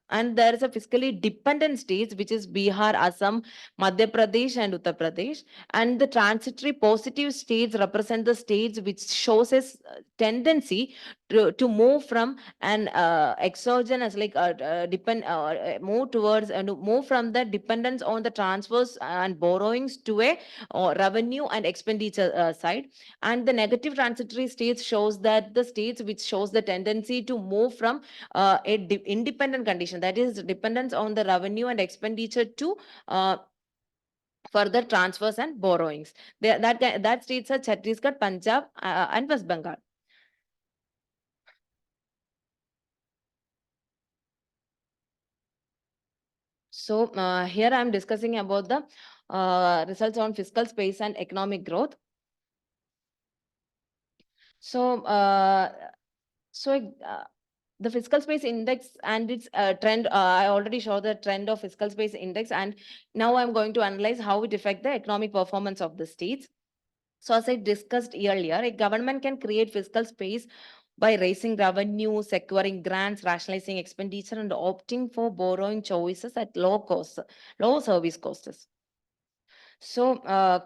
And there is a fiscally dependent states, which is Bihar, Assam, Madhya Pradesh, and Uttar Pradesh. And the transitory positive states represent the states which shows a tendency to move from an exogenous, like move towards and move from the dependence on the transfers and borrowings to a revenue and expenditure side. And the negative transitory states shows that the states which shows the tendency to move from independent condition, that is dependence on the revenue and expenditure, to further transfers and borrowings. That states are Chhattisgarh, Punjab, and West Bengal. So here I am discussing about the results on fiscal space and economic growth. So the fiscal space index and its trend, I already showed the trend of fiscal space index, and now I'm going to analyze how it affects the economic performance of the states. So as I discussed earlier, a government can create fiscal space by raising revenue, securing grants, rationalizing expenditure, and opting for borrowing choices at low service costs. So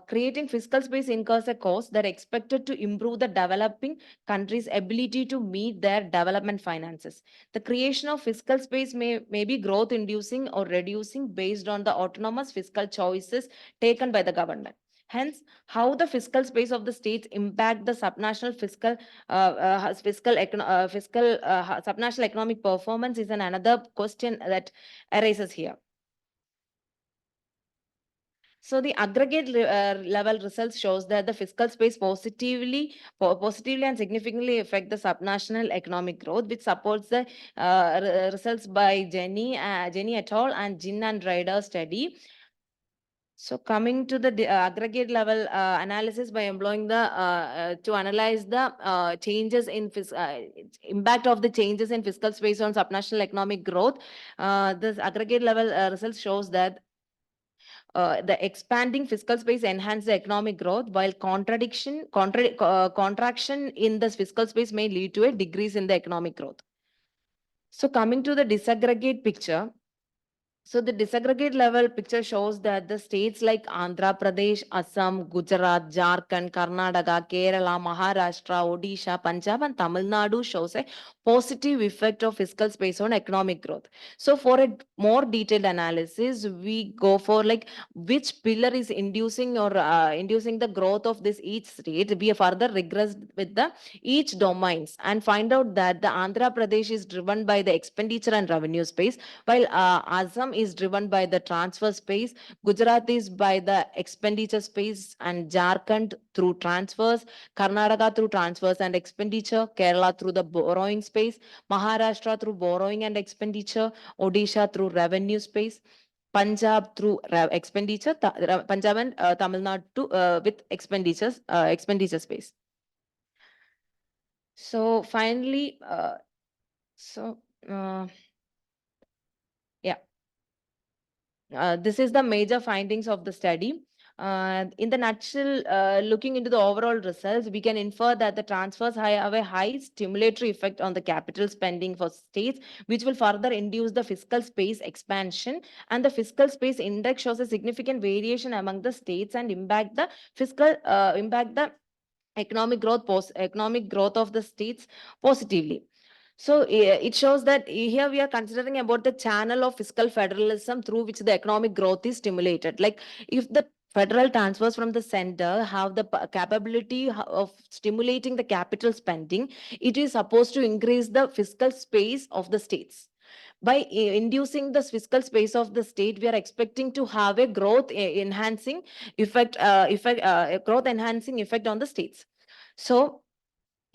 creating fiscal space incurs a cost that expected to improve the developing country's ability to meet their development finances. The creation of fiscal space may be growth inducing or reducing based on the autonomous fiscal choices taken by the government. Hence, how the fiscal space of the states impact the subnational subnational economic performance is another question that arises here. So the aggregate level results shows that the fiscal space positively and significantly affect the subnational economic growth, which supports the results by Jenny et al. And Jin and Ryder study. So coming to the aggregate level analysis by employing the to analyze the changes in impact of the changes in fiscal space on subnational economic growth, this aggregate level results shows that the expanding fiscal space enhance the economic growth, while contraction in the fiscal space may lead to a decrease in the economic growth. So coming to the disaggregate picture, so the disaggregate level picture shows that the states like Andhra Pradesh, Assam, Gujarat, Jharkhand, Karnataka, Kerala, Maharashtra, Odisha, Punjab and Tamil Nadu shows a positive effect of fiscal space on economic growth. So for a more detailed analysis, we go for like which pillar is inducing or inducing the growth of this each state. We further regress with the each domains and find out that the Andhra Pradesh is driven by the expenditure and revenue space, while Assam is driven by the transfer space, Gujarat is by the expenditure space, and Jharkhand through transfers, Karnataka through transfers and expenditure, Kerala through the borrowing space, Maharashtra through borrowing and expenditure, Odisha through revenue space, Punjab through expenditure, Punjab and Tamil Nadu with expenditure space. So finally, yeah. This is the major findings of the study. In the nutshell, looking into the overall results, we can infer that the transfers have a high stimulatory effect on the capital spending for states, which will further induce the fiscal space expansion. And the fiscal space index shows a significant variation among the states and impact the economic growth of the states positively. So it shows that here we are considering about the channel of fiscal federalism through which the economic growth is stimulated. Like if the federal transfers from the center have the capability of stimulating the capital spending, it is supposed to increase the fiscal space of the states. By inducing the fiscal space of the state, we are expecting to have a growth enhancing growth enhancing effect on the states. So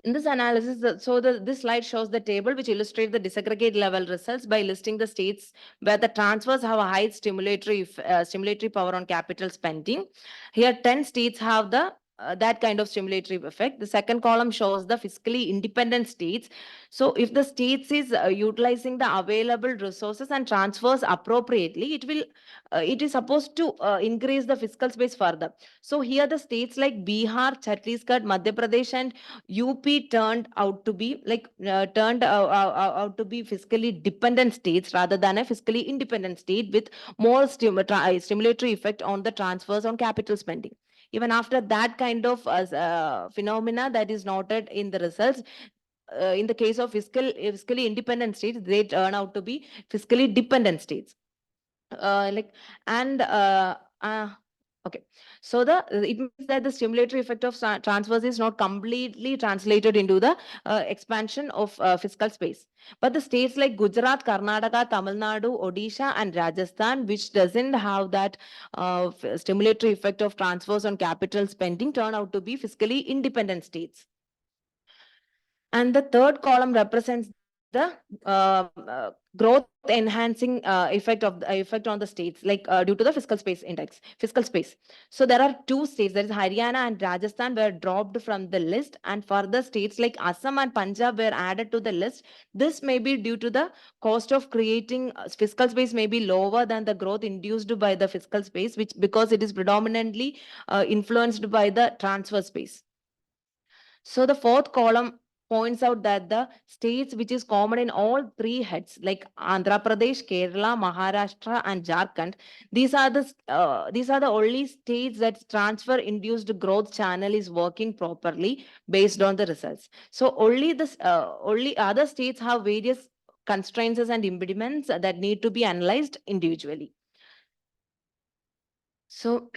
in this analysis, this slide shows the table which illustrates the disaggregate level results by listing the states where the transfers have a high stimulatory power on capital spending. Here, 10 states have the that kind of stimulatory effect. The second column shows the fiscally independent states. So if the states is utilizing the available resources and transfers appropriately, it is supposed to increase the fiscal space further. So here the states like Bihar, Chhattisgarh, Madhya Pradesh and UP turned out to be out to be fiscally dependent states rather than a fiscally independent state with more stimulatory effect on the transfers on capital spending. Even after that kind of phenomena that is noted in the results, in the case of fiscally independent states, they turn out to be fiscally dependent states. Like and okay, so it means that the stimulatory effect of transfers is not completely translated into the expansion of fiscal space. But the states like Gujarat, Karnataka, Tamil Nadu, Odisha, and Rajasthan, which doesn't have that stimulatory effect of transfers on capital spending, turn out to be fiscally independent states. And the third column represents the growth enhancing effect on the states, like due to the fiscal space. So there are two states, that is Haryana and Rajasthan, were dropped from the list, and further states like Assam and Punjab were added to the list. This may be due to the cost of creating fiscal space may be lower than the growth induced by the fiscal space, which because it is predominantly influenced by the transfer space. So the fourth column points out that the states which is common in all three heads like Andhra Pradesh, Kerala, Maharashtra and Jharkhand, these are the only states that transfer induced growth channel is working properly based on the results. So only other states have various constraints and impediments that need to be analyzed individually. So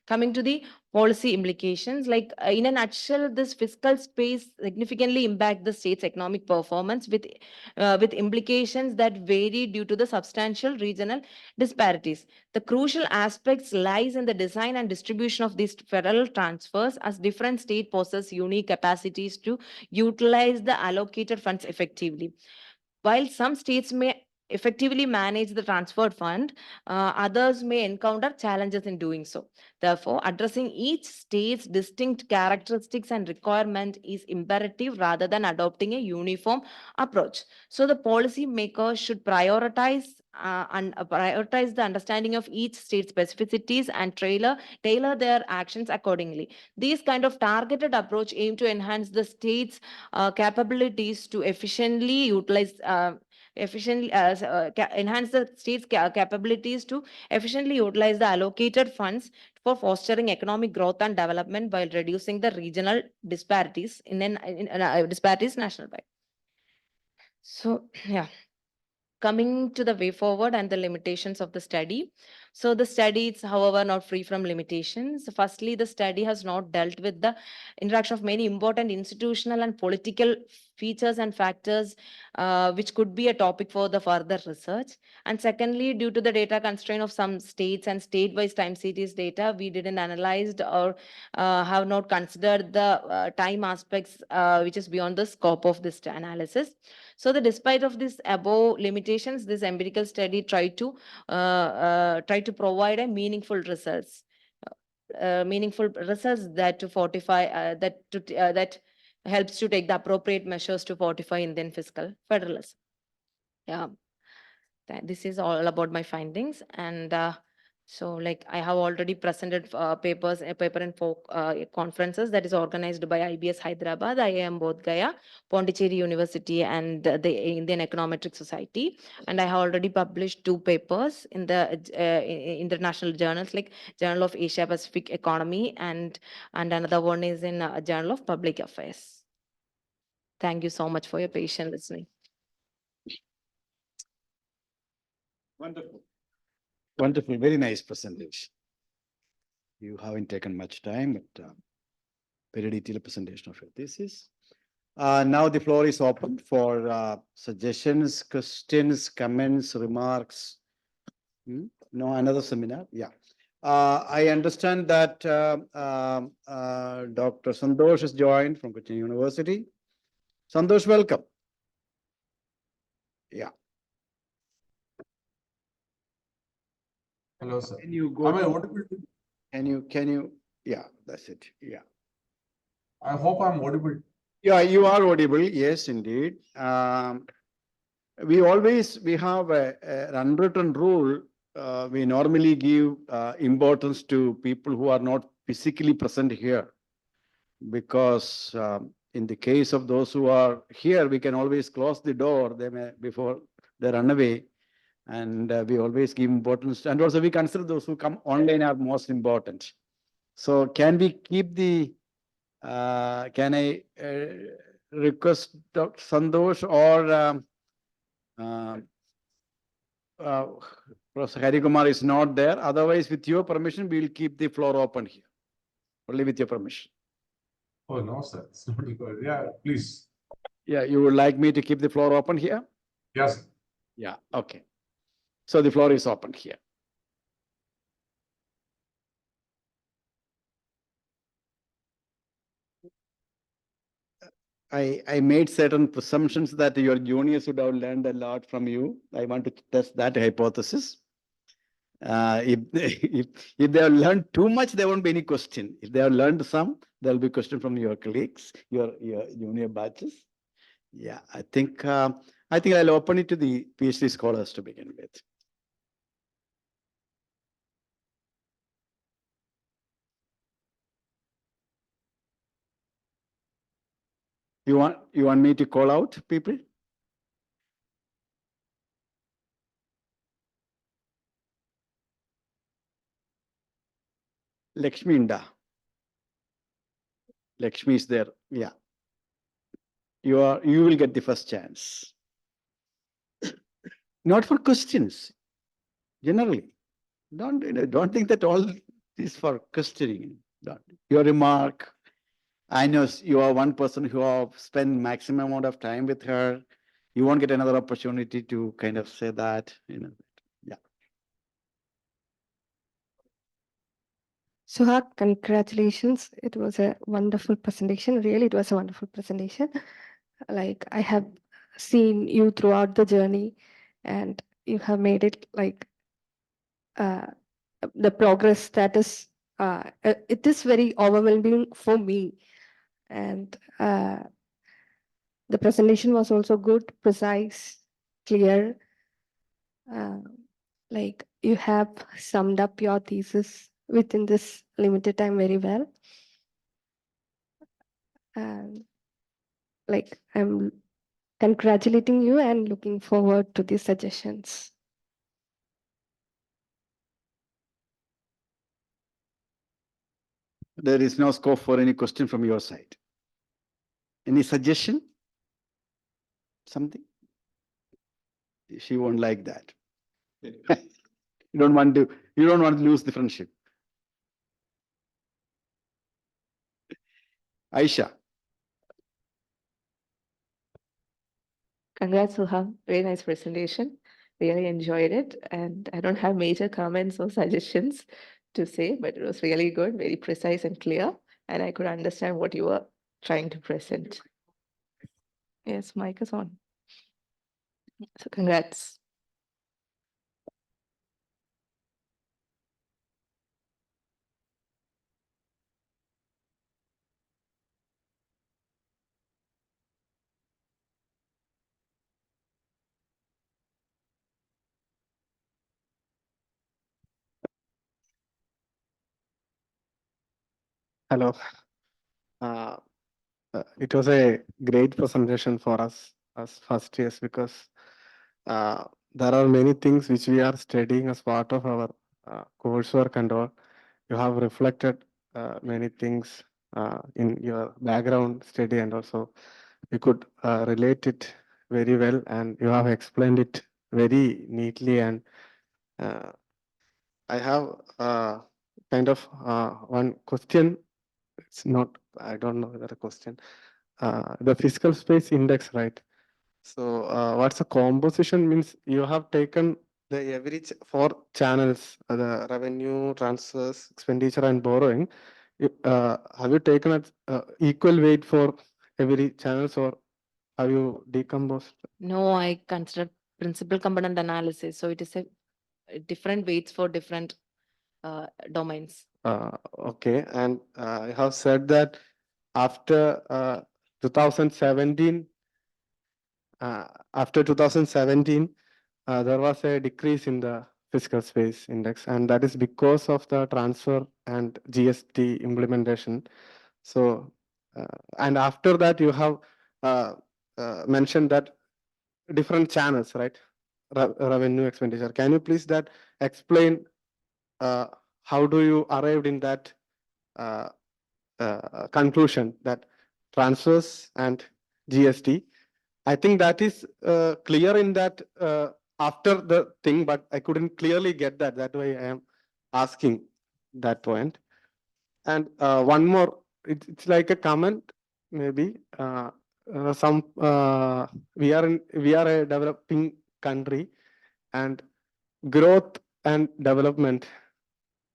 Coming to the policy implications, like in a nutshell, this fiscal space significantly impact the state's economic performance with implications that vary due to the substantial regional disparities. The crucial aspects lies in the design and distribution of these federal transfers, as different state possess unique capacities to utilize the allocated funds effectively. While some states may effectively manage the transferred fund, others may encounter challenges in doing so. Therefore, addressing each state's distinct characteristics and requirement is imperative rather than adopting a uniform approach. So, the policy makers should prioritize the understanding of each state's specificities and tailor their actions accordingly. These kind of targeted approach aim to enhance the state's capabilities to enhance the state's capabilities to efficiently utilize the allocated funds for fostering economic growth and development while reducing the regional disparities disparities nationwide. So yeah, coming to the way forward and the limitations of the study. So the study is, however, not free from limitations. Firstly, the study has not dealt with the interaction of many important institutional and political features and factors, which could be a topic for the further research. And secondly, due to the data constraint of some states and state-wise time series data, we didn't analyze or have not considered the time aspects, which is beyond the scope of this analysis. So the despite of this above limitations, this empirical study tried to provide a meaningful results that to fortify that helps to take the appropriate measures to fortify Indian fiscal federalism. Yeah, this is all about my findings. And so, like, I have already presented a paper in four conferences that is organized by IBS Hyderabad, IIM Bodh Gaya, Pondicherry University, and the Indian Econometric Society. And I have already published 2 papers in the international journals, like Journal of Asia Pacific Economy, and another one is in Journal of Public Affairs. Thank you so much for your patient listening. Wonderful. Wonderful. Very nice presentation. You haven't taken much time, but very detailed presentation of your thesis. Now the floor is open for suggestions, questions, comments, remarks. No, another seminar? Yeah. I understand that Dr. Santosh has joined from Cochin University. Santosh, welcome. Yeah. Hello, sir. Can you go? Am I audible? Can you? Yeah, that's it. Yeah. I hope I'm audible. Yeah, you are audible. Yes, indeed. We have an unwritten rule. We normally give importance to people who are not physically present here, because in the case of those who are here, we can always close the door before they run away. And we always give importance. And also we consider those who come online are most important. So can we keep the, can I request Dr. Santosh or Professor Harikumar is not there. Otherwise, with your permission, we will keep the floor open here. Only with your permission. Oh, no, sir. It's not good. Yeah, please. Yeah, you would like me to keep the floor open here? Yes. Yeah, okay. So the floor is open here. I made certain presumptions that your juniors would have learned a lot from you. I want to test that hypothesis. If they have learned too much, there won't be any question. If they have learned some, there will be question from your colleagues, your junior batches. Yeah, I think I'll open it to the PhD scholars to begin with. You want me to call out people? Lakshmi Inda. Lakshmi is there. Yeah. You will get the first chance. Not for questions. Generally. Don't think that all This is for questioning. Your remark. I know you are one person who have spent maximum amount of time with her. You won't get another opportunity to kind of say that, Yeah. Suha, congratulations. It was a wonderful presentation. Really, it was a wonderful presentation. Like, I have seen you throughout the journey, and you have made it like uh, the progress that is, it is very overwhelming for me. And the presentation was also good, precise, clear. Uh, like, you have summed up your thesis within this limited time very well. And like, I'm congratulating you and looking forward to the suggestions. There is no scope for any question from your side. Any suggestion? Something? She won't like that. You don't want to lose the friendship. Aisha. Congrats, Suha. Very nice presentation. Really enjoyed it. And I don't have major comments or suggestions to say, but it was really good, very precise and clear. And I could understand what you were trying to present. Yes, mic is on. So congrats. Hello. Uh, it was a great presentation for us as first years because there are many things which we are studying as part of our coursework and all. You have reflected many things in your background study, and also you could relate it very well, and you have explained it very neatly. And uh, I have kind of one question. It's not, I don't know whether a question. The physical space index, right? So, what's the composition means you have taken the average for channels, the revenue, transfers, expenditure, and borrowing. Have you taken a equal weight for every channels, or have you decomposed? No, I consider principal component analysis. So it is a different weights for different domains. Okay, and I have said that after 2017, after 2017, there was a decrease in the physical space index, and that is because of the transfer and GST implementation. So, and after that, you have mentioned that different channels, right? Revenue expenditure. Can you please that explain how do you arrived in that uh, conclusion that transfers and GST? I think that is clear in that after the thing, but I couldn't clearly get that. That way I am asking that point. And one more, it's like a comment, maybe. Some we are a developing country, and growth and development.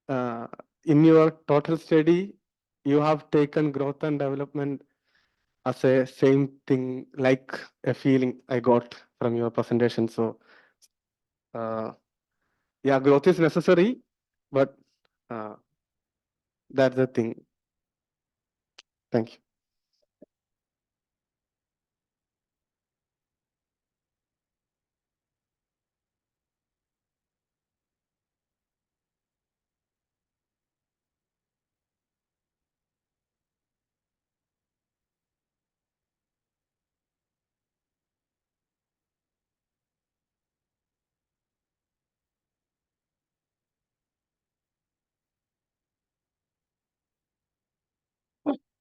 In your total study, you have taken growth and development as a same thing, like a feeling I got from your presentation. So, yeah, growth is necessary, but uh, that's the thing. Thank you.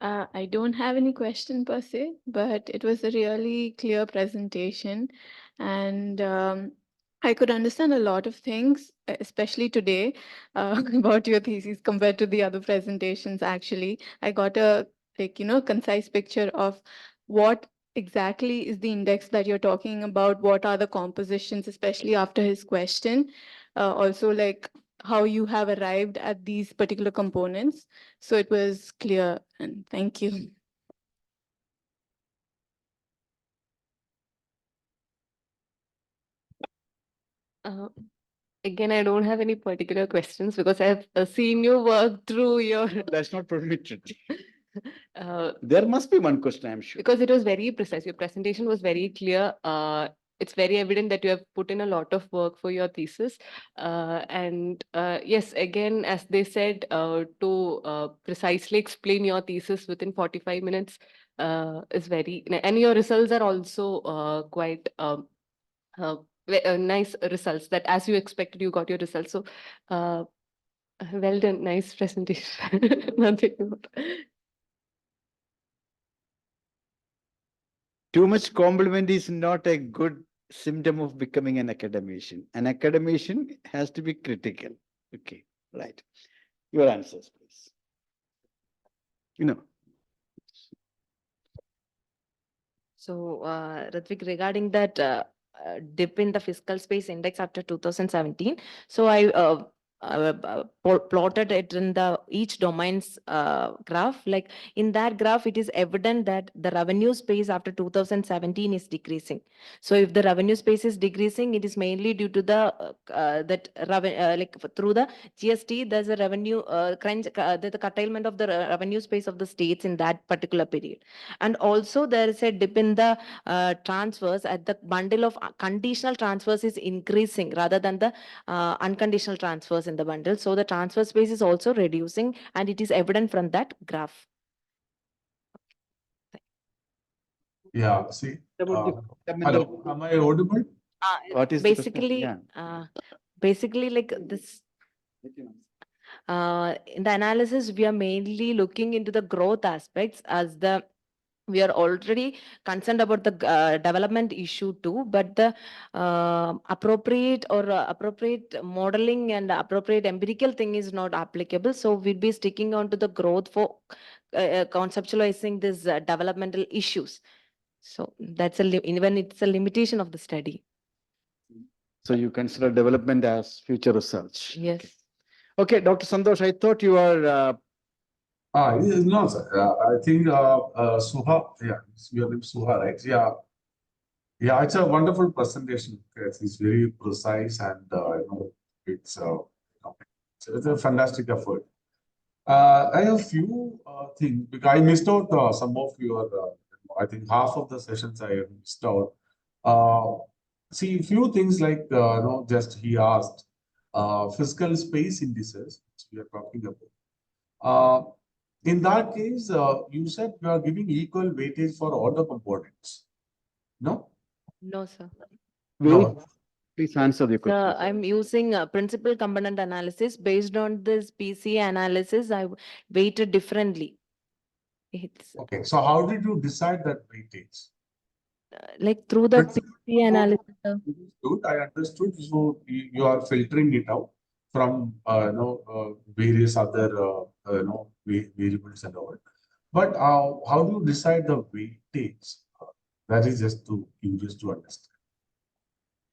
I don't have any question per se, but it was a really clear presentation. And I could understand a lot of things, especially today, about your thesis compared to the other presentations. Actually, I got a concise picture of what exactly is the index that you're talking about. What are the compositions, especially after his question. Also, like how you have arrived at these particular components. So it was clear, and thank you. Uh, Again, I don't have any particular questions because I've seen you work through your. That's not permitted. uh, There must be one question, I'm sure. Because it was very precise. Your presentation was very clear. It's very evident that you have put in a lot of work for your thesis. And yes, again, as they said, to precisely explain your thesis within 45 minutes is very, and your results are also quite uh, nice results that as you expected, you got your results. So well done, nice presentation. Nothing more. Too much compliment is not a good symptom of becoming an academician. An academician has to be critical. Okay, right. Your answers, please. So, Ritvik, regarding that dip in the fiscal space index after 2017, so I plotted it in the each domain's graph. Like in that graph, it is evident that the revenue space after 2017 is decreasing. So, if the revenue space is decreasing, it is mainly due to the through the GST, there's a revenue crunch, the curtailment of the revenue space of the states in that particular period. And also there is a dip in the transfers at the bundle of conditional transfers is increasing rather than the unconditional transfers in the bundle. So the transfer space is also reducing and it is evident from that graph. Yeah, see. About the Hello, am I audible? What is the question? Basically, Yeah. basically like this. In the analysis, we are mainly looking into the growth aspects as the we are already concerned about the development issue too, but the appropriate or appropriate modeling and appropriate empirical thing is not applicable. So we'll be sticking on to the growth for conceptualizing these developmental issues. So that's even it's a limitation of the study. So you consider development as future research. Yes. Okay, Dr. Santosh, I thought you are. No, sir. I think Suha, yeah, your name is Suha, right? Yeah. Yeah, it's a wonderful presentation. It's very precise and it's a fantastic effort. I have few things because I missed out some of your. I think half of the sessions I missed out. See, few things like just he asked fiscal space indices, which we are talking about. In that case, you said you are giving equal weightage for all the components. No? No, sir. Wait, please answer the question. I'm using principal component analysis based on this PCA analysis. I weighted differently. It's Okay. So how did you decide that weightage? like through the But- PCA analysis. Good, I understood. So you are filtering it out from various other variables and all. But how do you decide the weightage? That is just to curious to understand.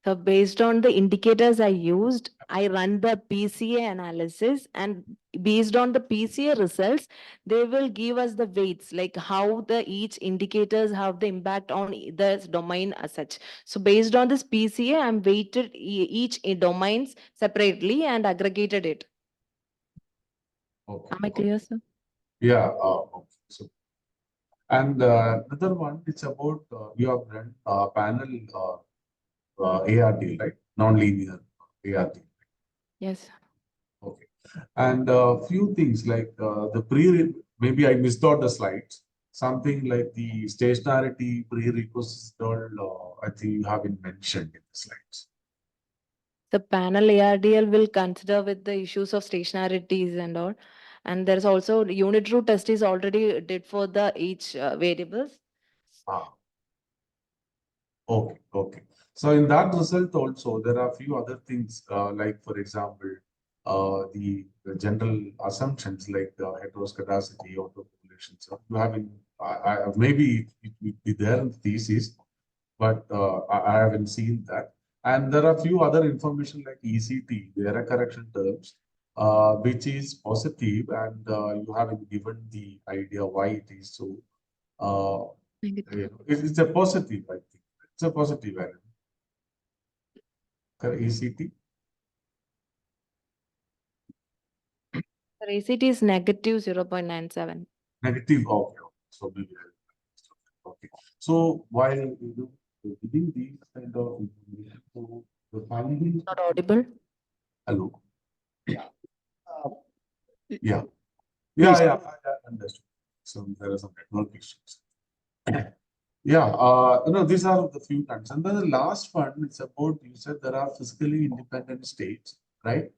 So based on the indicators I used, I run the PCA analysis, and based on the PCA results, they will give us the weights, like how the each indicators have the impact on the domain as such. So based on this PCA, I'm weighted each domains separately and aggregated it. Okay. Am I clear, sir? Yeah. Okay. So, and another one, it's about you have run panel ARD, right? Non-linear ARD. Yes. Okay. And few things like maybe I missed out the slides. Something like the stationarity prerequisites, all I think you haven't mentioned in the slides. The panel ARDL will consider with the issues of stationarities and all. And there's also unit root test is already did for the each variables. Ah. Okay, okay. So in that result also, there are a few other things, like for example, the general assumptions like the heteroscedasticity of the population. So you having, maybe it will be there in the thesis, but I haven't seen that. And there are a few other information like ECT, the error correction terms, which is positive, and you haven't given the idea why it is so. It's a positive, I think. It's a positive error. ECT. The ACT is negative 0.97. Negative. Okay. So maybe okay. So while giving these kind of information, so the findings. Not audible. Hello. Uh, Yeah. Please. Yeah. I understood. So there are some network issues. Yeah. These are the few times, and then the last one is about, you said there are fiscally independent states, right?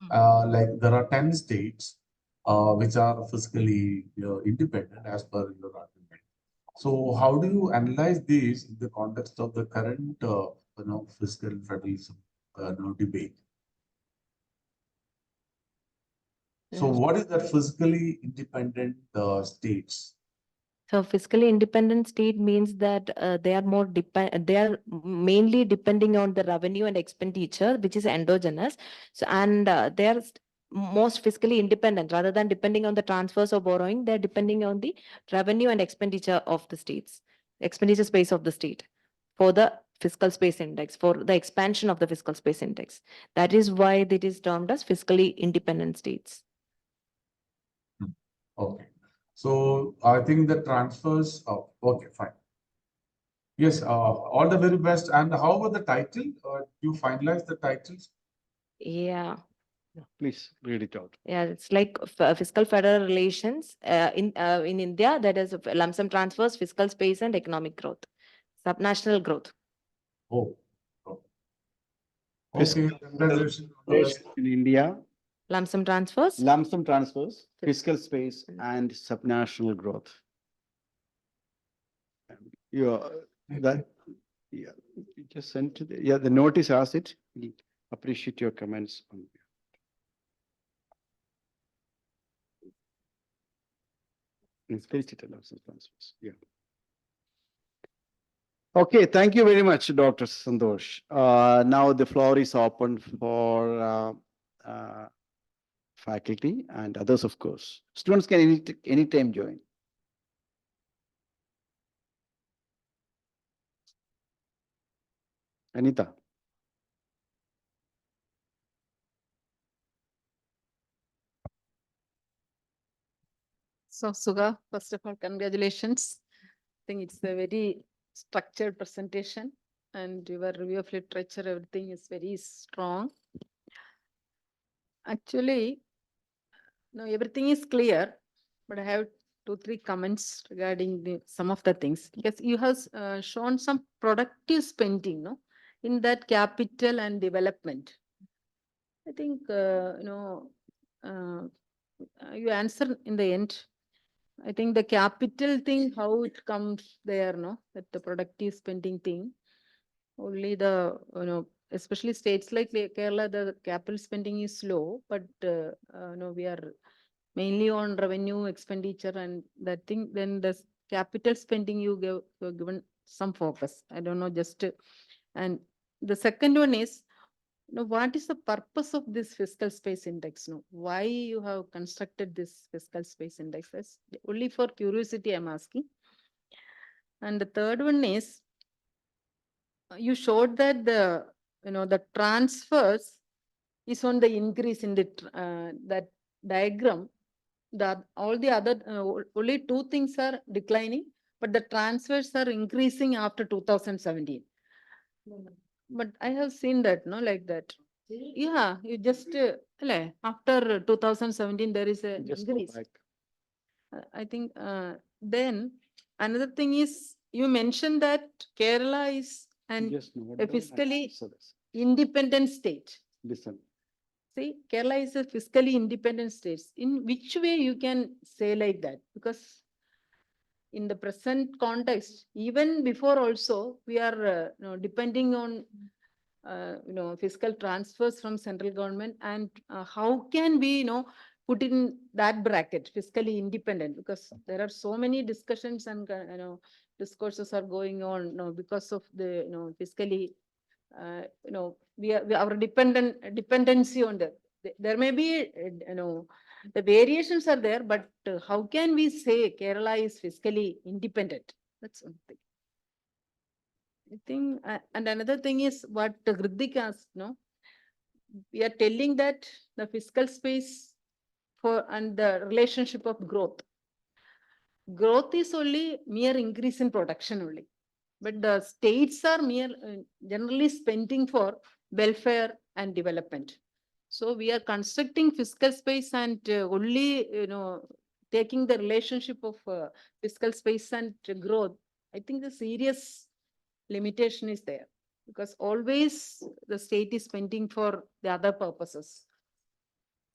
Like there are 10 states which are fiscally independent as per your argument. So how do you analyze these in the context of the current fiscal federalism debate? So what is that fiscally independent states? So fiscally independent state means that they are mainly depending on the revenue and expenditure, which is endogenous. So and they are most fiscally independent rather than depending on the transfers or borrowing. They're depending on the revenue and expenditure of the states, expenditure space of the state for the fiscal space index, for the expansion of the fiscal space index. That is why it is termed as fiscally independent states. Okay. So I think the transfers. Oh, okay, fine. Yes, all the very best. And how about the title? You finalize the titles? Yeah. Please read it out. Yeah, it's like fiscal federal relations in India, that is lump sum transfers, fiscal space and economic growth, subnational growth. Oh. Fiscal Okay, congratulations. in India, Lump sum transfers. lump sum transfers, fiscal space, and subnational growth. Yeah, that, yeah, you just sent to the notice has it. We appreciate your comments on. Digital lump sum transfers, yeah. Okay, thank you very much, Dr. Santosh. Now the floor is open for faculty and others, of course. Students can anytime join. Anita. So Suha, first of all, congratulations. I think it's a very structured presentation and your review of literature, everything is very strong. Actually, no, everything is clear, but I have 2-3 comments regarding some of the things. Because you have shown some productive spending, no, in that capital and development. I think, you answer in the end. I think the capital thing, how it comes there, no, that the productive spending thing, only the, especially states like Kerala, the capital spending is low, but, we are mainly on revenue expenditure and that thing, then the capital spending you're given some focus. I don't know, just, and the second one is, what is the purpose of this fiscal space index? No, why you have constructed this fiscal space index? That's only for curiosity I'm asking. And the third one is, you showed that the transfers is on the increase in the that diagram. All the other only 2 things are declining, but the transfers are increasing after 2017. But I have seen that, no, like that. Yeah, you just after 2017 there is a Just increase. like I think then another thing is you mentioned that Kerala is just note a down and fiscally answer this. independent state. Listen. See, Kerala is a fiscally independent state. In which way you can say like that? Because in the present context, even before also, we are depending on fiscal transfers from central government, and how can we put in that bracket fiscally independent, because there are so many discussions and discourses are going on because of the fiscally our dependency on there may be the variations are there, but how can we say Kerala is fiscally independent? That's one thing. I think, and another thing is what Hritik asked, we are telling that the fiscal space and the relationship of growth. Growth is only mere increase in production only, but the states are generally spending for welfare and development. So we are constructing fiscal space and only taking the relationship of fiscal space and growth. I think the serious limitation is there, because always the state is spending for the other purposes.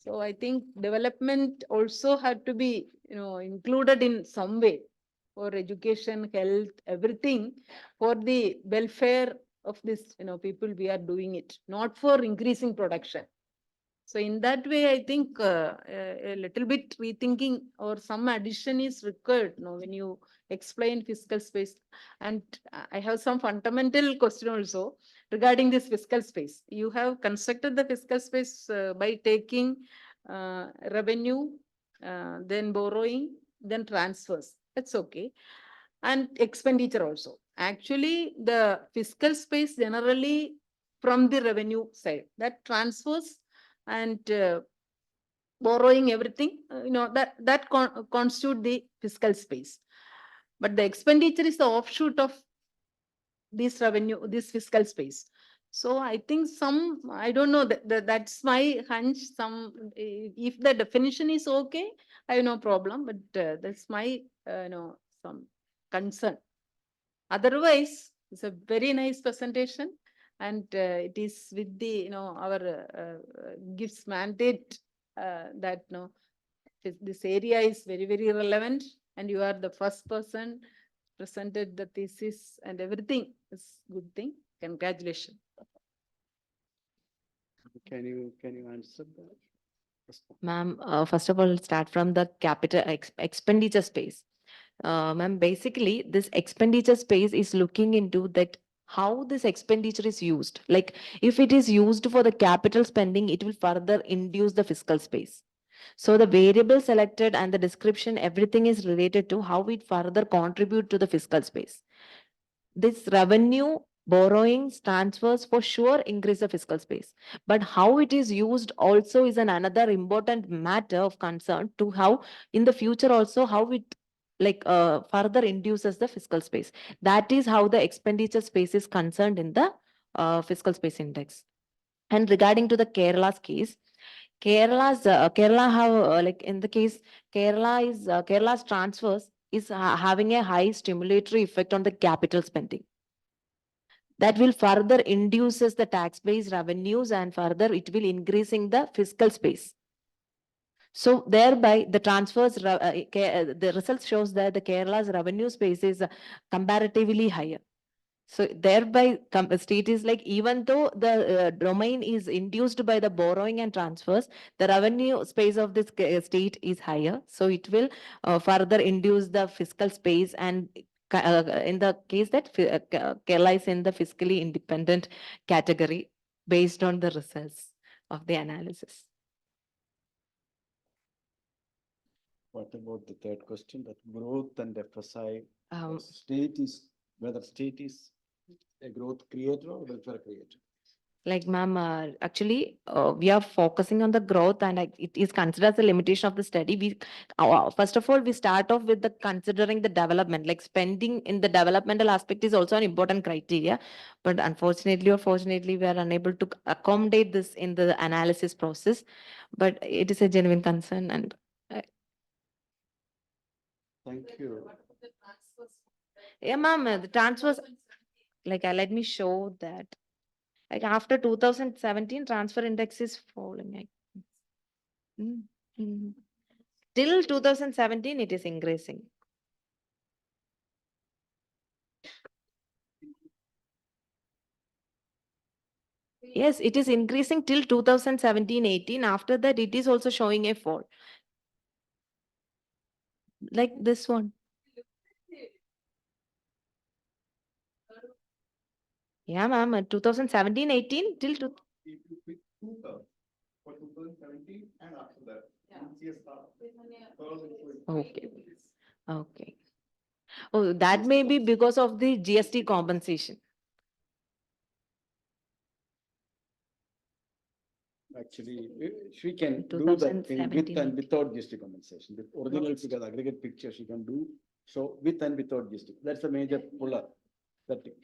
So I think development also had to be included in some way for education, health, everything, for the welfare of this people. We are doing it not for increasing production. So in that way, I think a little bit rethinking or some addition is required when you explain fiscal space. And I have some fundamental question also regarding this fiscal space. You have constructed the fiscal space by taking revenue, then borrowing, then transfers. That's okay. And expenditure also. Actually, the fiscal space generally from the revenue side, that transfers and borrowing everything, that constitute the fiscal space. But the expenditure is the offshoot of this revenue, this fiscal space. So I think I don't know, that's my hunch. If the definition is okay, I have no problem, but that's my, some concern. Otherwise, it's a very nice presentation, and it is with the, our gives mandate that, this area is very, very relevant, and you are the first person presented the thesis, and everything is good thing. Congratulations. Can you answer that? Ma'am, first of all, start from the capital expenditure space. Ma'am, basically, this expenditure space is looking into that how this expenditure is used. Like, if it is used for the capital spending, it will further induce the fiscal space. So the variable selected and the description, everything is related to how it further contribute to the fiscal space. This revenue, borrowings, transfers for sure increase the fiscal space. But how it is used also is another important matter of concern to how in the future also how it further induces the fiscal space. That is how the expenditure space is concerned in the fiscal space index. And regarding to the Kerala's case, Kerala have in the case Kerala's transfers is having a high stimulatory effect on the capital spending. That will further induces the tax-based revenues, and further it will increasing the fiscal space. So thereby the transfers, the results shows that the Kerala's revenue space is comparatively higher. So thereby state is like, even though the domain is induced by the borrowing and transfers, the revenue space of this state is higher. So it will further induce the fiscal space, and in the case that Kerala is in the fiscally independent category based on the results of the analysis. What about the third question, that growth and FSI, whether state is a growth creator or welfare creator? Like, ma'am, actually, we are focusing on the growth, and it is considered as a limitation of the study. First of all, we start off with the considering the development, like spending in the developmental aspect is also an important criteria. But unfortunately or fortunately, we are unable to accommodate this in the analysis process. But it is a genuine concern, and Thank you. yeah, ma'am, the transfers, let me show that. Like after 2017, transfer index is falling. Till 2017, it is increasing. Yes, it is increasing till 2017-18. After that, it is also showing a fall. Like this one. Yeah, ma'am, 2017-18 till Okay. Okay. Oh, that may be because of the GST compensation. Actually, she can do that thing with 2017. and without GST compensation. The original figure, the aggregate picture she can do. So with and without GST. That's a major puller. That thing.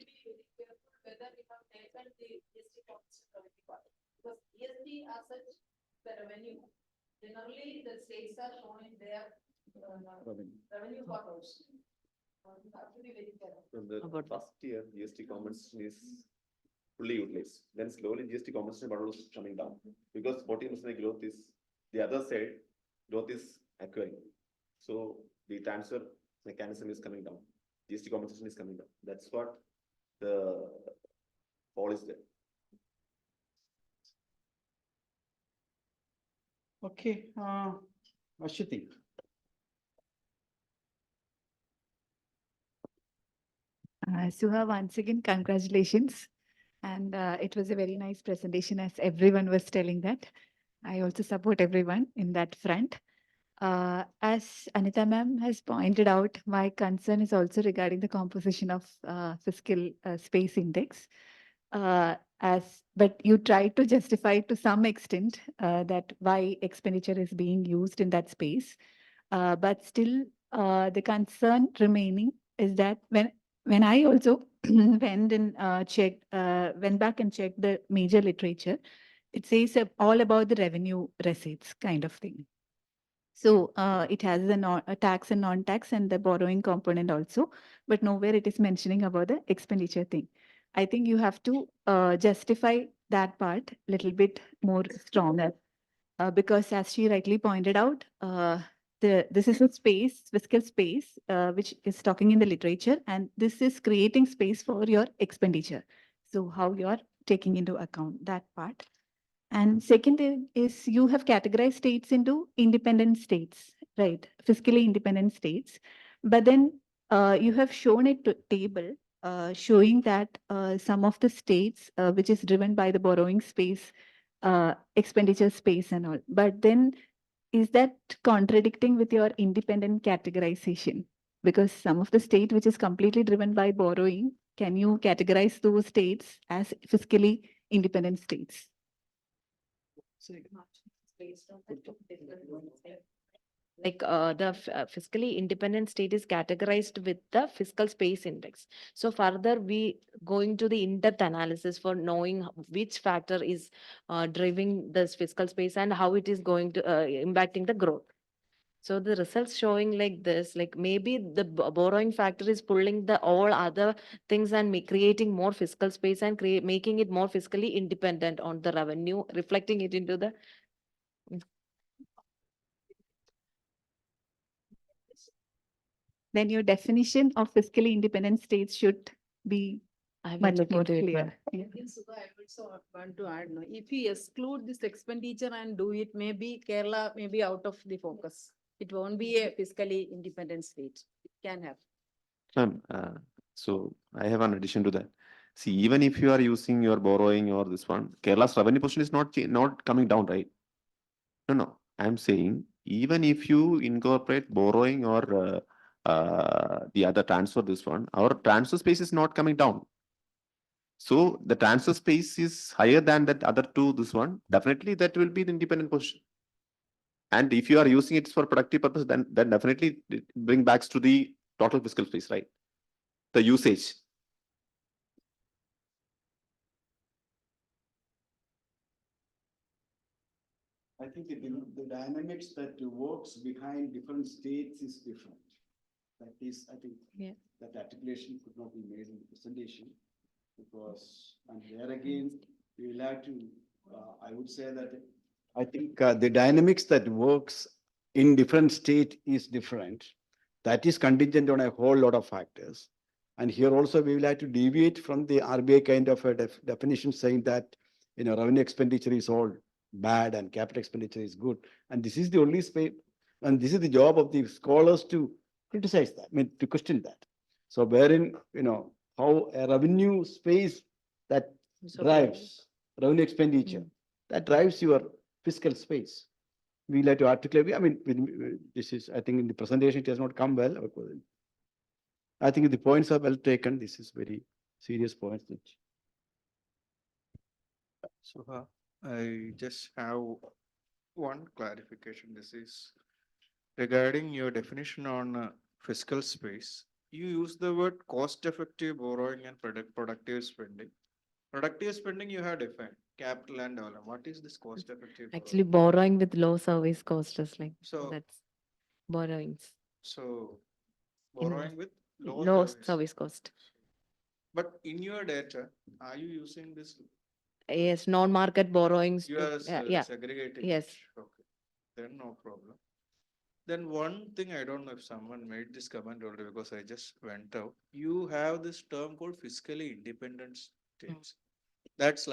Whether we have taken the GST compensation or not. Because GST as such, the revenue, generally the states are shown in their revenue forecast. You have to be very careful. From the About first year, GST compensation is fully utilized. Then slowly GST compensation model is coming down because 40% growth is the other side, growth is acquiring. So the transfer mechanism is coming down. GST compensation is coming down. That's what the fall is there. Okay, what you think? Suha, once again, congratulations. And it was a very nice presentation, as everyone was telling that. I also support everyone in that front. As Anita ma'am has pointed out, my concern is also regarding the composition of fiscal space index. But you try to justify to some extent that why expenditure is being used in that space. But still, the concern remaining is that when I also went and went back and checked the major literature, it says all about the revenue receipts kind of thing. So it has a tax and non-tax and the borrowing component also, but nowhere it is mentioning about the expenditure thing. I think you have to justify that part a little bit more stronger because as she rightly pointed out, this is a space, fiscal space, which is talking in the literature, and this is creating space for your expenditure. So how you're taking into account that part. And second is you have categorized states into independent states, right? Fiscally independent states. But then you have shown a table showing that some of the states, which is driven by the borrowing space, expenditure space and all. But then is that contradicting with your independent categorization? Because some of the state which is completely driven by borrowing, can you categorize those states as fiscally independent states? Like the fiscally independent state is categorized with the fiscal space index. So further we going to the in-depth analysis for knowing which factor is driving this fiscal space and how it is going to impacting the growth. So the results showing like this, like maybe the borrowing factor is pulling the all other things and creating more fiscal space and making it more fiscally independent on the revenue, reflecting it into the then your definition of fiscally independent states should be I will much look more into it, clear. ma'am. Yeah. Yes, Suha, I also want to add, no, if we exclude this expenditure and do it, maybe Kerala may be out of the focus. It won't be a fiscally independent state. It can have. Ma'am, so I have an addition to that. See, even if you are using your borrowing or this one, Kerala's revenue position is not coming down, right? No. I'm saying even if you incorporate borrowing or the other transfer, this one, our transfer space is not coming down. So the transfer space is higher than that other two, this one. Definitely that will be the independent position. And if you are using it for productive purpose, then definitely it bring back to the total fiscal space, right? The usage. I think the dynamics that works behind different states is different. That is, I think, that articulation could not be made in the presentation because, and there again, we will have to, I would say that I think the dynamics that works in different state is different. That is contingent on a whole lot of factors. And here also we will have to deviate from the RBI kind of a definition saying that revenue expenditure is all bad and capital expenditure is good. And this is the only space, and this is the job of the scholars to criticize that, to question that. So wherein, how a revenue space that So drives revenue expenditure, that drives your fiscal space. We like to articulate, this is, I think in the presentation, it has not come well. I think the points are well taken. This is very serious points. Suha, I just have one clarification. This is regarding your definition on fiscal space. You use the word cost-effective borrowing and productive spending. Productive spending you have defined, capital and development. What is this cost-effective? Actually, borrowing with low service cost is like, So- that's borrowings. So In- borrowing with Low service cost. But in your data, are you using this? Yes, non-market borrowings. You to- are Yeah, segregating. yes. it. Okay, then no problem. Then one thing, I don't know if someone made this comment already because I just went out. You have this term called fiscally independent states. That's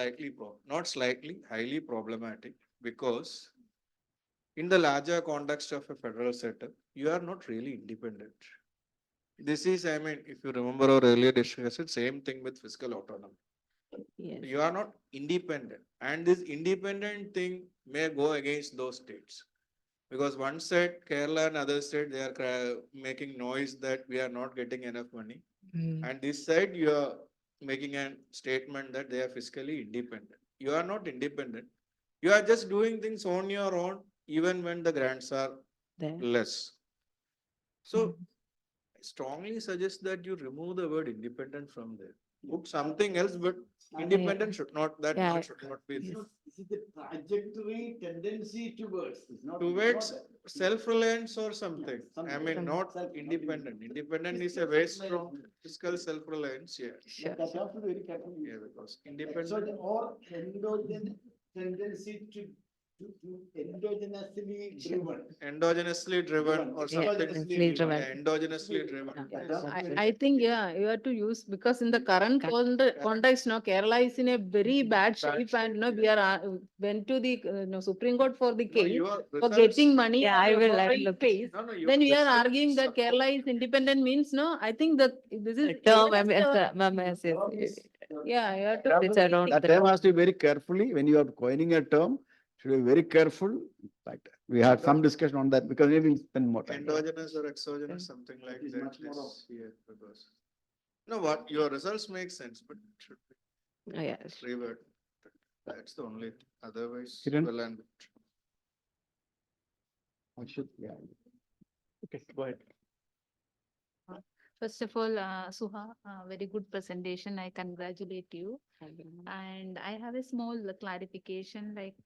not slightly, highly problematic because in the larger context of a federal setup, you are not really independent. This is, if you remember our earlier discussion, same thing with fiscal autonomy. Yes. You are not independent, and this independent thing may go against those states. Because one side, Kerala and other side, they are making noise that we are not getting enough money. And this side, you are making a statement that they are fiscally independent. You are not independent. You are just doing things on your own, even when the grants are There. less. So I strongly suggest that you remove the word independent from there. Put something else, but independent should not, that Yeah. word should not be there. This is the trajectory tendency towards. Towards self-reliance or something. Something. Not independent. Independent is a very strong fiscal self-reliance, yeah. Sure. That has to be very careful. Yeah, because So independent, or endogenous tendency to endogenously driven. endogenously driven or Yeah, something. endogenously driven. Yeah, endogenously driven. Yeah, Yes. that's very I think, yeah, you have to use, because in the current context, no, Kerala is in a very bad shape and, we are, went to the, Supreme Court for the No, case, your for results- getting money. Yeah, for I your will borrowing look. phase. No, your Then we are results arguing that support- Kerala is independent means, no, I think that this is. Term, even as yes. Yeah, you have to. Which I don't- That term has to be very carefully, when you are coining a term, should be very careful. Like we had some discussion on that because maybe we'll spend more time. Endogenous or exogenous, something like It is that much more of- is here because. No, what your results make sense, but it should be Oh, yeah. revert. That's the only, otherwise, Kiran? well and good. Yeah. Okay, go ahead. First of all, Suha, very good presentation. I congratulate you. And I have a small clarification, like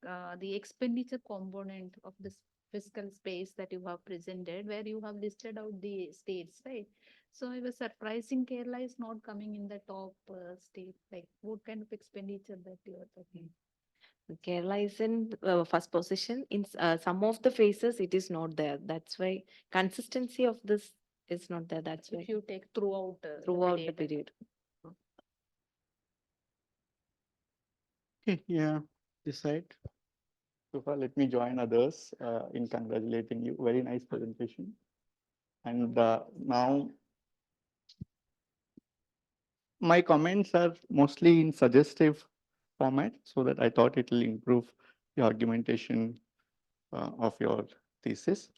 the expenditure component of this fiscal space that you have presented, where you have listed out the states, right? So I was surprising Kerala is not coming in the top state. Like, what kind of expenditure that you are talking? Kerala is in first position. In some of the phases, it is not there. That's why consistency of this is not there. That's why If you take throughout throughout the period. period. Okay, yeah, this side. So far, let me join others in congratulating you. Very nice presentation. And now my comments are mostly in suggestive format so that I thought it will improve the argumentation of your thesis.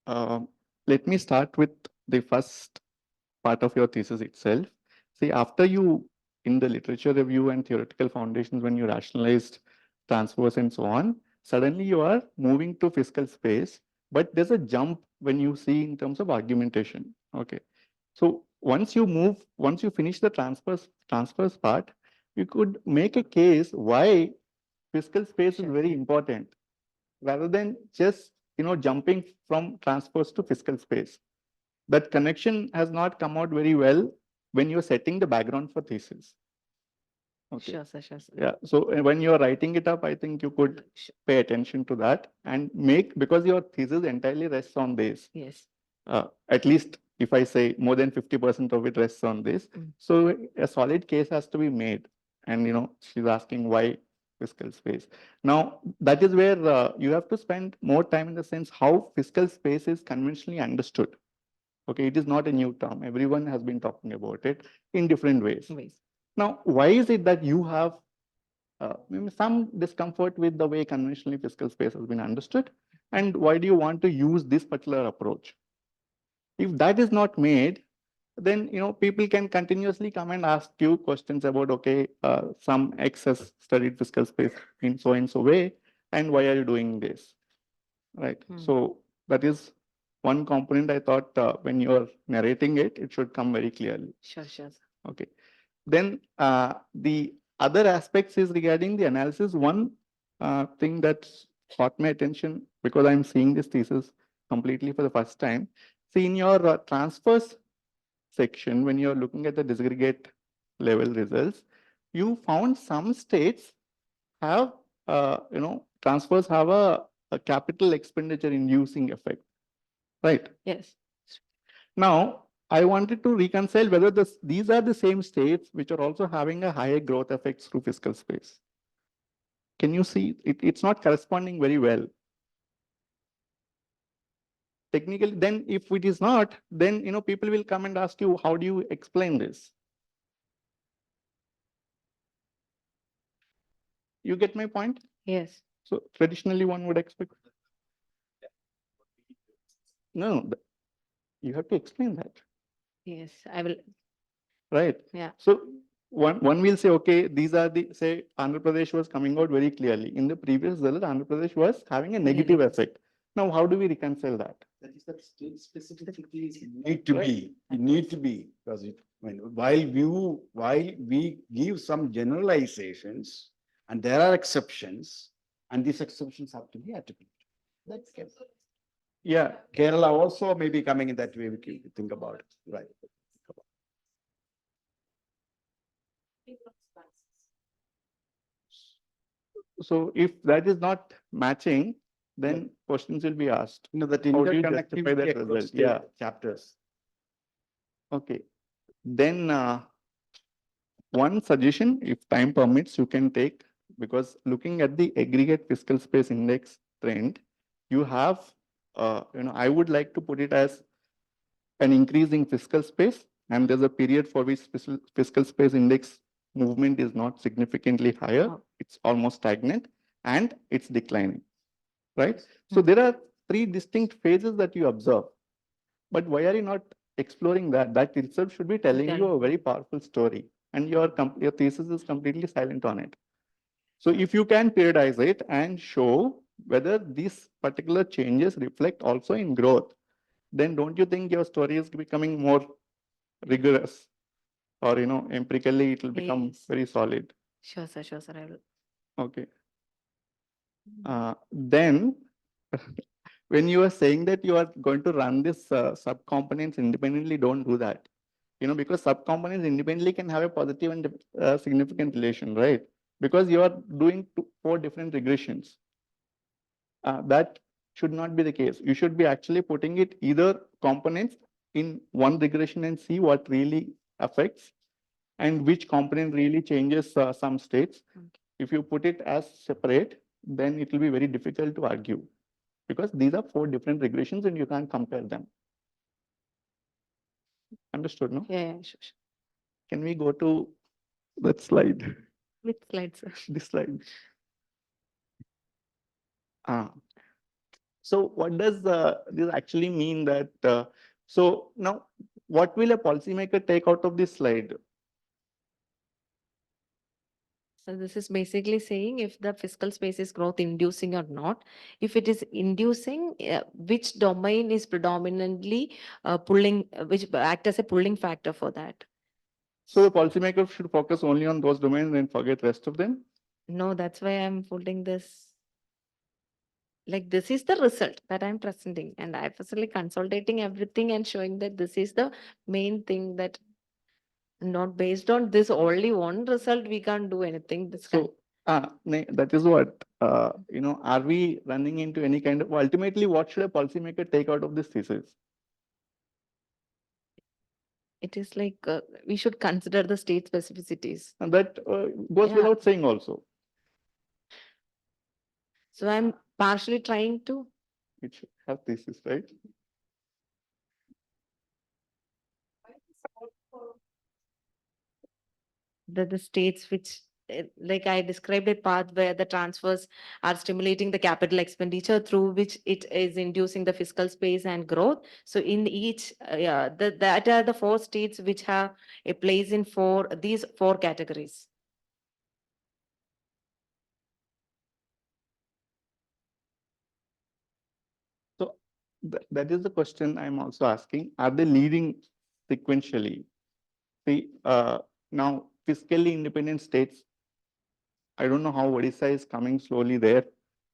Let me start with the first part of your thesis itself. See, after you, in the literature review and theoretical foundations, when you rationalized transfers and so on, suddenly you are moving to fiscal space, but there's a jump when you see in terms of argumentation. Okay. So once you finish the transfers part, you could make a case why fiscal space is very important rather than just jumping from transfers to fiscal space. That connection has not come out very well when you're setting the background for thesis. Okay. Sure, sir, sure, sir. Yeah. So when you're writing it up, I think you could pay attention to that and because your thesis entirely rests on this. Yes. At least if I say more than 50% of it rests on this. So a solid case has to be made. And she's asking why fiscal space. Now, that is where you have to spend more time in the sense how fiscal space is conventionally understood. Okay, it is not a new term. Everyone has been talking about it in different ways. Now, why is it that you have maybe some discomfort with the way conventionally fiscal space has been understood? And why do you want to use this particular approach? If that is not made, then people can continuously come and ask you questions about, okay, some excess studied fiscal space in so and so way, and why are you doing this, right? So that is one component. I thought when you're narrating it, it should come very clearly. Sure, sure. Okay. Then the other aspects is regarding the analysis. One thing that caught my attention, because I'm seeing this thesis completely for the first time. See, in your transfers section, when you're looking at the disaggregate level results, you found some states have, transfers have a capital expenditure inducing effect, right? Yes. Now, I wanted to reconcile whether these are the same states which are also having a higher growth effects through fiscal space. Can you see it's not corresponding very well? Technically, then if it is not, then people will come and ask you, how do you explain this? You get my point? Yes. So traditionally one would expect. No, you have to explain that. Yes, I will. Right. Yeah. So one will say, okay, these are the, say, Andhra Pradesh was coming out very clearly. In the previous result, Andhra Pradesh was having a negative effect. Now, how do we reconcile that? That is that state specifically need to be. It need to be, because while we give some generalizations, and there are exceptions, and these exceptions have to be attributed. That's Yeah. Kerala also may be coming in that way. We can think about it, right? So if that is not matching, then questions will be asked. That How do you justify interconnectivity that across result? the Yeah. chapters. Okay. Then one suggestion, if time permits, you can take, because looking at the aggregate fiscal space index trend, you have, I would like to put it as an increasing fiscal space, and there's a period for which fiscal space index movement is not significantly higher. It's almost stagnant and it's declining, right? So there are three distinct phases that you observe. But why are you not exploring that? That itself should be telling you a very powerful story, and your thesis is completely silent on it. So if you can periodize it and show whether these particular changes reflect also in growth, then don't you think your story is becoming more rigorous, or empirically it will become very solid? Sure, sir. Sure, sir. I will. Okay. Then when you are saying that you are going to run this subcomponents independently, don't do that. Because subcomponents independently can have a positive and significant relation, right? Because you are doing 4 different regressions. That should not be the case. You should be actually putting it either components in one regression and see what really affects and which component really changes some states. If you put it as separate, then it will be very difficult to argue, because these are 4 different regressions and you can't compare them. Understood, no? Yeah, sure. Can we go to that slide? Which slide, sir? This slide. So what does this actually mean that, so now what will a policymaker take out of this slide? So this is basically saying if the fiscal space is growth inducing or not. If it is inducing, which domain is predominantly pulling, which act as a pulling factor for that? So the policymaker should focus only on those domains and forget rest of them? No, that's why I'm putting this. Like this is the result that I'm presenting, and I'm personally consolidating everything and showing that this is the main thing, that not based on this only one result, we can't do anything. So that is what, are we running into any kind of, ultimately, what should a policymaker take out of this thesis? it is like we should consider the state specificities. And that goes Yeah. without saying also. So I'm partially trying to. It should have thesis, right? The states which like I described a path where the transfers are stimulating the capital expenditure through which it is inducing the fiscal space and growth. So in each, yeah, that are the four states which have a place in these four categories. So that is the question I'm also asking. Are they leading sequentially? See, now fiscally independent states, I don't know how Odisha is coming slowly there,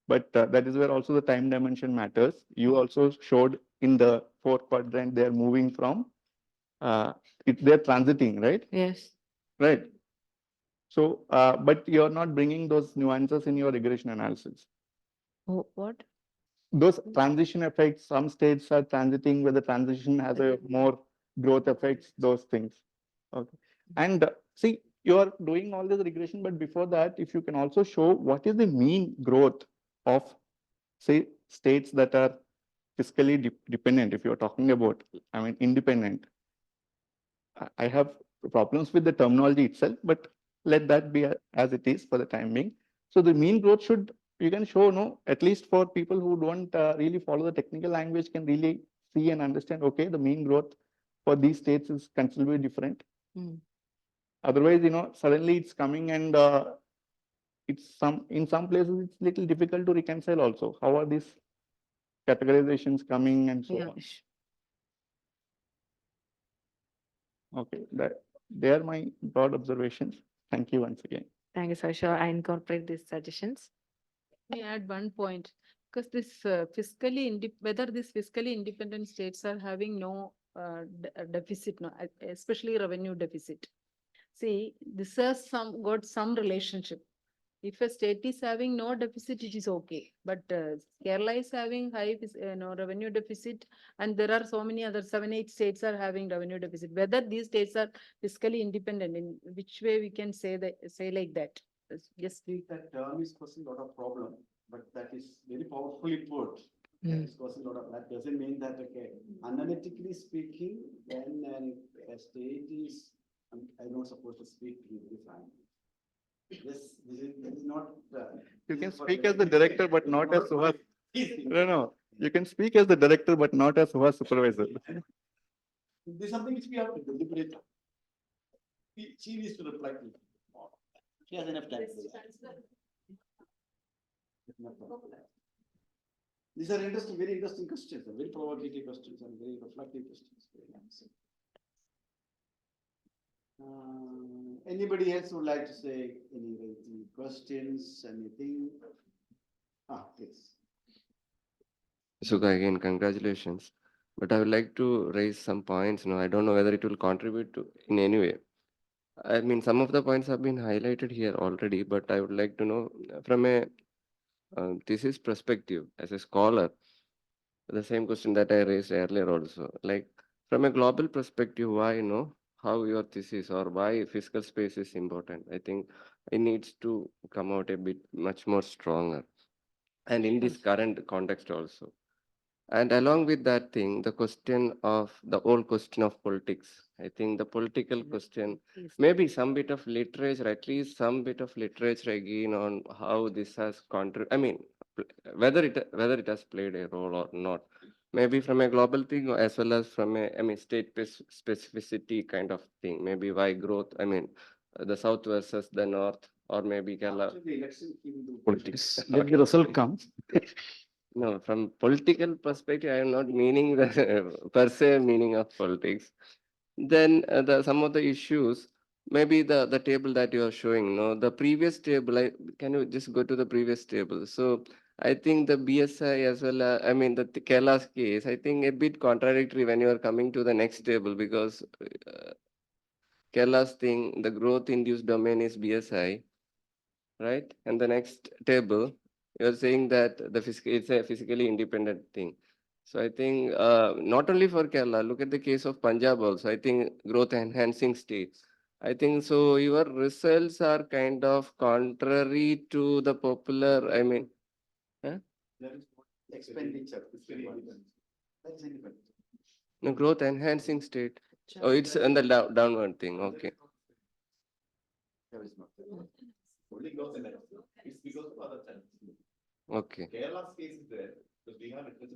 but that is where also the time dimension matters. You also showed in the fourth quadrant, they're moving from, they're transiting, right? Yes. Right. So, but you're not bringing those nuances in your regression analysis. What? Those transition effects, some states are transiting where the transition has a more growth effects, those things. Okay. And see, you're doing all this regression, but before that, if you can also show what is the mean growth of, say, states that are fiscally dependent, if you're talking about, I mean, independent. I have problems with the terminology itself, but let that be as it is for the time being. So the mean growth should, you can show, no, at least for people who don't really follow the technical language can really see and understand, okay, the mean growth for these states is considerably different. Otherwise, suddenly it's coming and in some places it's little difficult to reconcile also. How are these categorizations coming and so on? Okay, they are my broad observations. Thank you once again. Thank you, sir. Sure, I incorporate these suggestions. Let me add one point, because this whether these fiscally independent states are having no deficit, no, especially revenue deficit. See, this has got some relationship. If a state is having no deficit, it is okay. But Kerala is having high revenue deficit, and there are so many other 7, 8 states are having revenue deficit. Whether these states are fiscally independent, in which way we can say like that? Yes. That term is causing a lot of problem, but that is very powerfully put. That is causing a lot of, that doesn't mean that, okay, analytically speaking, when a state is, I'm not supposed to speak to you very frankly. This is not. You can speak as the director, but not as Suha. No. You can speak as the director, but not as Suha supervisor. This is something which we have to deliberate. She needs to reply to you. She has enough time. These are interesting, very interesting questions, very provocative questions and very reflective questions. Anybody else would like to say any questions, anything? Please. Suga, again, congratulations. But I would like to raise some points. I don't know whether it will contribute to in any way. I mean, some of the points have been highlighted here already, but I would like to know from a thesis perspective as a scholar, the same question that I raised earlier also. Like from a global perspective, why how your thesis or why fiscal space is important? I think it needs to come out a bit much more stronger. And in this current context also. And along with that thing, the old question of politics. I think the political question, maybe some bit of literature, at least some bit of literature again on how this has contributed. I mean, whether it has played a role or not. Maybe from a global thing as well as from a state specificity kind of thing. Maybe why growth. I mean, the south versus the north, or maybe Kerala. After the election, politics. Let the result come. No, from political perspective, I am not meaning the per se meaning of politics. Then some of the issues, maybe the table that you are showing, the previous table, can you just go to the previous table? So I think the BSI as well, I mean the Kerala's case, I think a bit contradictory when you are coming to the next table, because Kerala's thing, the growth induced domain is BSI, right? And the next table, you're saying that it's a physically independent thing. So I think not only for Kerala, look at the case of Punjab also. I think growth enhancing states. I think so. Your results are kind of contrary to the popular. I mean, huh? Expenditure. That is independent. No, growth enhancing state. Oh, it's on the downward thing. Okay. Only growth in that. It's because of other channels. Okay. Kerala's case is there, because we have literature.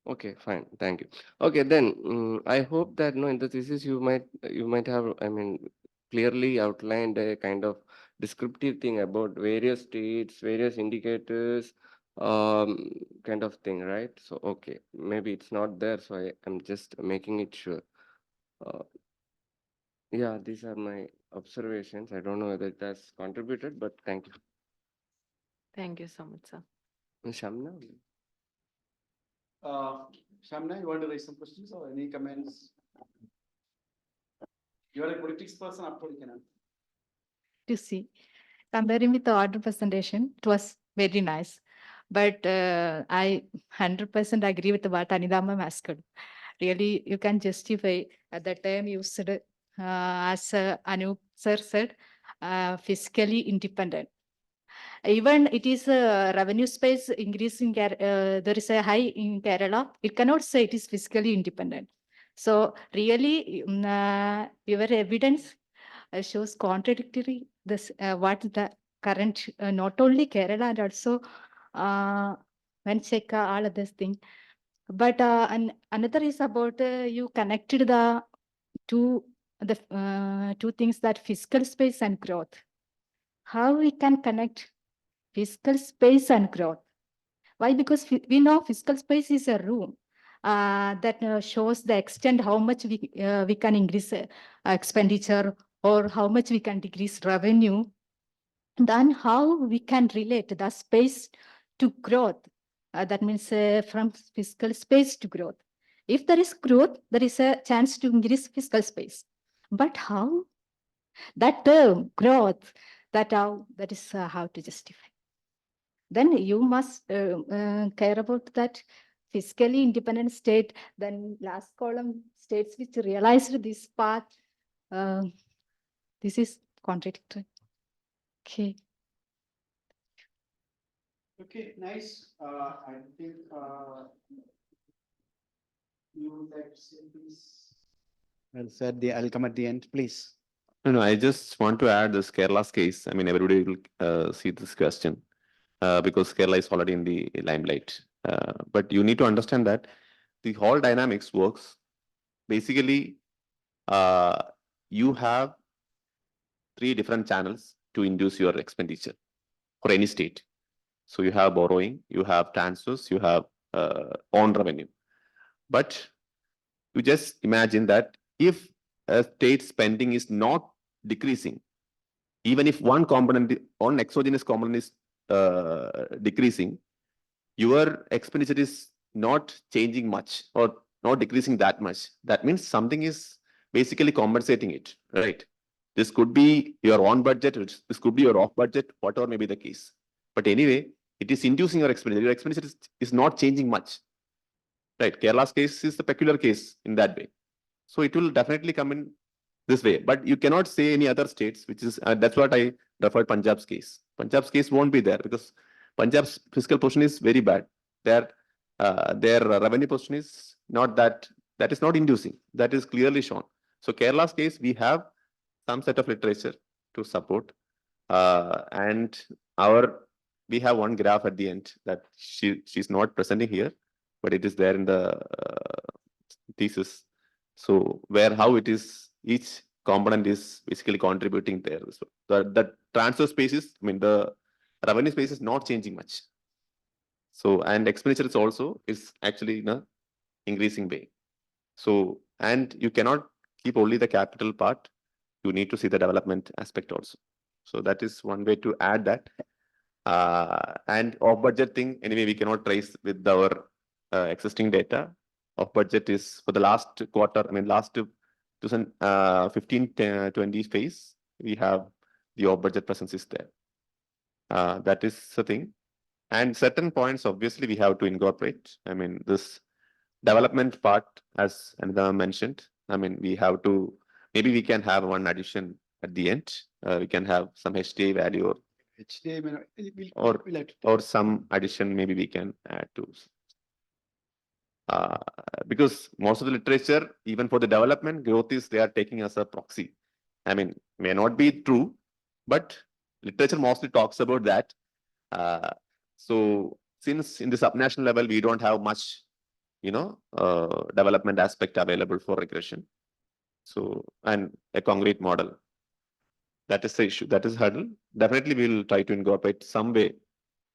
Okay, fine. Thank you. Okay, then I hope that no, in the thesis you might have, I mean, clearly outlined a kind of descriptive thing about various states, various indicators, kind of thing, right? So okay, maybe it's not there, so I am just making it sure. Yeah, these are my observations. I don't know whether it has contributed, but thank you. Thank you so much, sir. Shamna? Shamna, you want to raise some questions or any comments? You are a politics person, up to To see. Comparing with the order presentation, it was very nice. But I 100% agree with what Anidama asked. Really, you can justify at that time you said, as Anup sir said, fiscally independent. Even it is a revenue space increase in there is a high in Kerala. It cannot say it is fiscally independent. So really, your evidence shows contradictory this what the current not only Kerala and also when check all of this thing. But another is about you connected the two things, that fiscal space and growth. How we can connect fiscal space and growth? Why? Because we know fiscal space is a room that shows the extent how much we can increase expenditure or how much we can decrease revenue. Then how we can relate the space to growth. That means from fiscal space to growth. If there is growth, there is a chance to increase fiscal space. But how? That term, growth, that is how to justify. Then you must care about that fiscally independent state. Then last column, states which realized this path. This is contradictory. Okay. Okay, nice. I think you would like to say this. Well said. I'll come at the end, please. No, I just want to add this Kerala's case. I mean, everybody will see this question because Kerala is already in the limelight. But you need to understand that the whole dynamics works. Basically, you have 3 different channels to induce your expenditure for any state. So you have borrowing, you have transfers, you have own revenue. But you just imagine that if a state spending is not decreasing, even if one exogenous component is decreasing, your expenditure is not changing much or not decreasing that much. That means something is basically compensating it, right? This could be your on budget, this could be your off budget, whatever may be the case. But anyway, it is inducing your expenditure. Your expenditure is not changing much, right? Kerala's case is the peculiar case in that way. So it will definitely come in this way, but you cannot say any other states, which is, that's what I referred Punjab's case. Punjab's case won't be there because Punjab's fiscal position is very bad. Their revenue position is not that is not inducing. That is clearly shown. So Kerala's case, we have some set of literature to support, and we have one graph at the end that she's not presenting here, but it is there in the thesis. So how it is, each component is basically contributing there. So the transfer space is, I mean, the revenue space is not changing much. So, and expenditure is actually in a increasing way. So, and you cannot keep only the capital part. You need to see the development aspect also. So that is one way to add that. And off budget thing, anyway, we cannot trace with our existing data. Off budget is for the last quarter, I mean, last 2015-20 phase, we have the off budget presence is there. That is the thing. And certain points, obviously, we have to incorporate. I mean, this development part, as Anita mentioned, I mean, we have to, maybe we can have one addition at the end. We can have some HDA value or HDMI, or we'll have to or some addition maybe we can add to. Because most of the literature, even for the development, growth is they are taking as a proxy. I mean, may not be true, but literature mostly talks about that. So since in the subnational level, we don't have much, development aspect available for regression. So, and a concrete model. That is the issue. That is hurdle. Definitely, we'll try to incorporate some way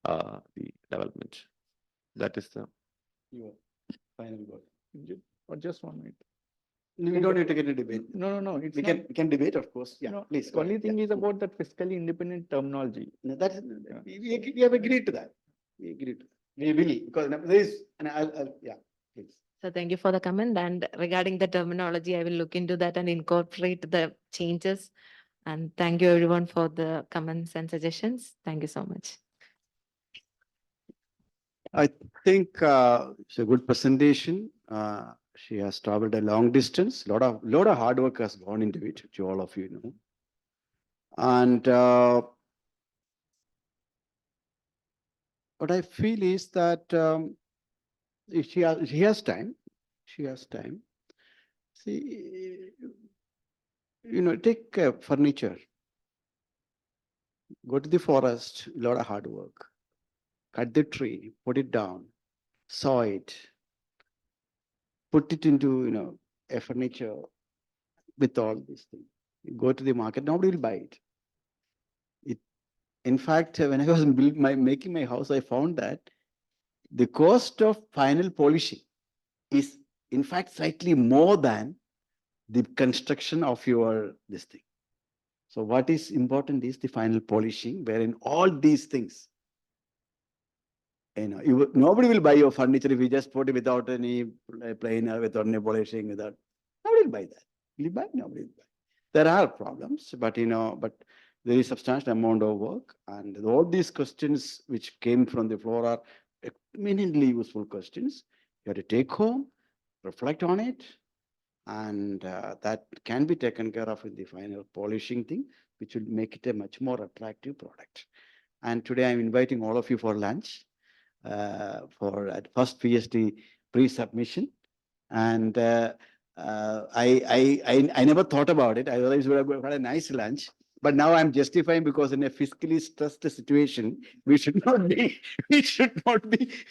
the development. That is the your final word. Or just 1 minute. We don't need to get into debate. No, it's We not. can debate, of course. Yeah, No, please. the only thing is about that fiscally independent terminology. No, that is, we have agreed to that. We agreed to that. We will, because there is, and yeah, please. So thank you for the comment, and regarding the terminology, I will look into that and incorporate the changes. And thank you everyone for the comments and suggestions. Thank you so much. I think it's a good presentation. She has traveled a long distance. Lot of hard work has gone into it, which all of you know. And what I feel is that she has time. She has time. See, take furniture. Go to the forest. A lot of hard work. Cut the tree. Put it down. Saw it. Put it into a furniture with all these things. You go to the market. Nobody will buy it. In fact, when I was making my house, I found that the cost of final polishing is, in fact, slightly more than the construction of this thing. So what is important is the final polishing, wherein all these things, nobody will buy your furniture if you just put it without any planer, without any polishing, nobody will buy that. Will you buy? Nobody will buy. There are problems, but there is substantial amount of work, and all these questions which came from the floor are eminently useful questions. You have to take home, reflect on it, and that can be taken care of in the final polishing thing, which will make it a much more attractive product. And today I'm inviting all of you for lunch for at first Ph.D. pre-submission, and I never thought about it. I otherwise would have had a nice lunch. But now I'm justifying, because in a fiscally stressed situation, we should not be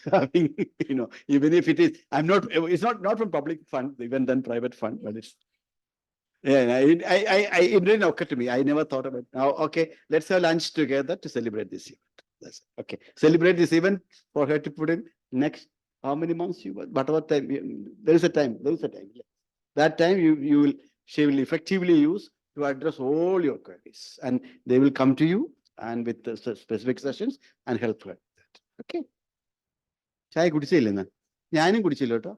having, even if it is, it's not from public fund, even then private fund, but it's, yeah, it didn't occur to me. I never thought about it. Now, okay, let's have lunch together to celebrate this event. That's okay. Celebrate this event for her to put in next, how many months whatever time, there is a time. That time she will effectively use to address all your queries, and they will come to you and with the specific sessions and help her with that. Okay. ചായ കുടിച്ചില്ല ഇന്ന്? ഞാനും കുടിച്ചില്ല കേട്ടോ.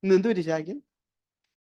ഇന്ന് എന്ത് പറ്റി ചായക്ക്?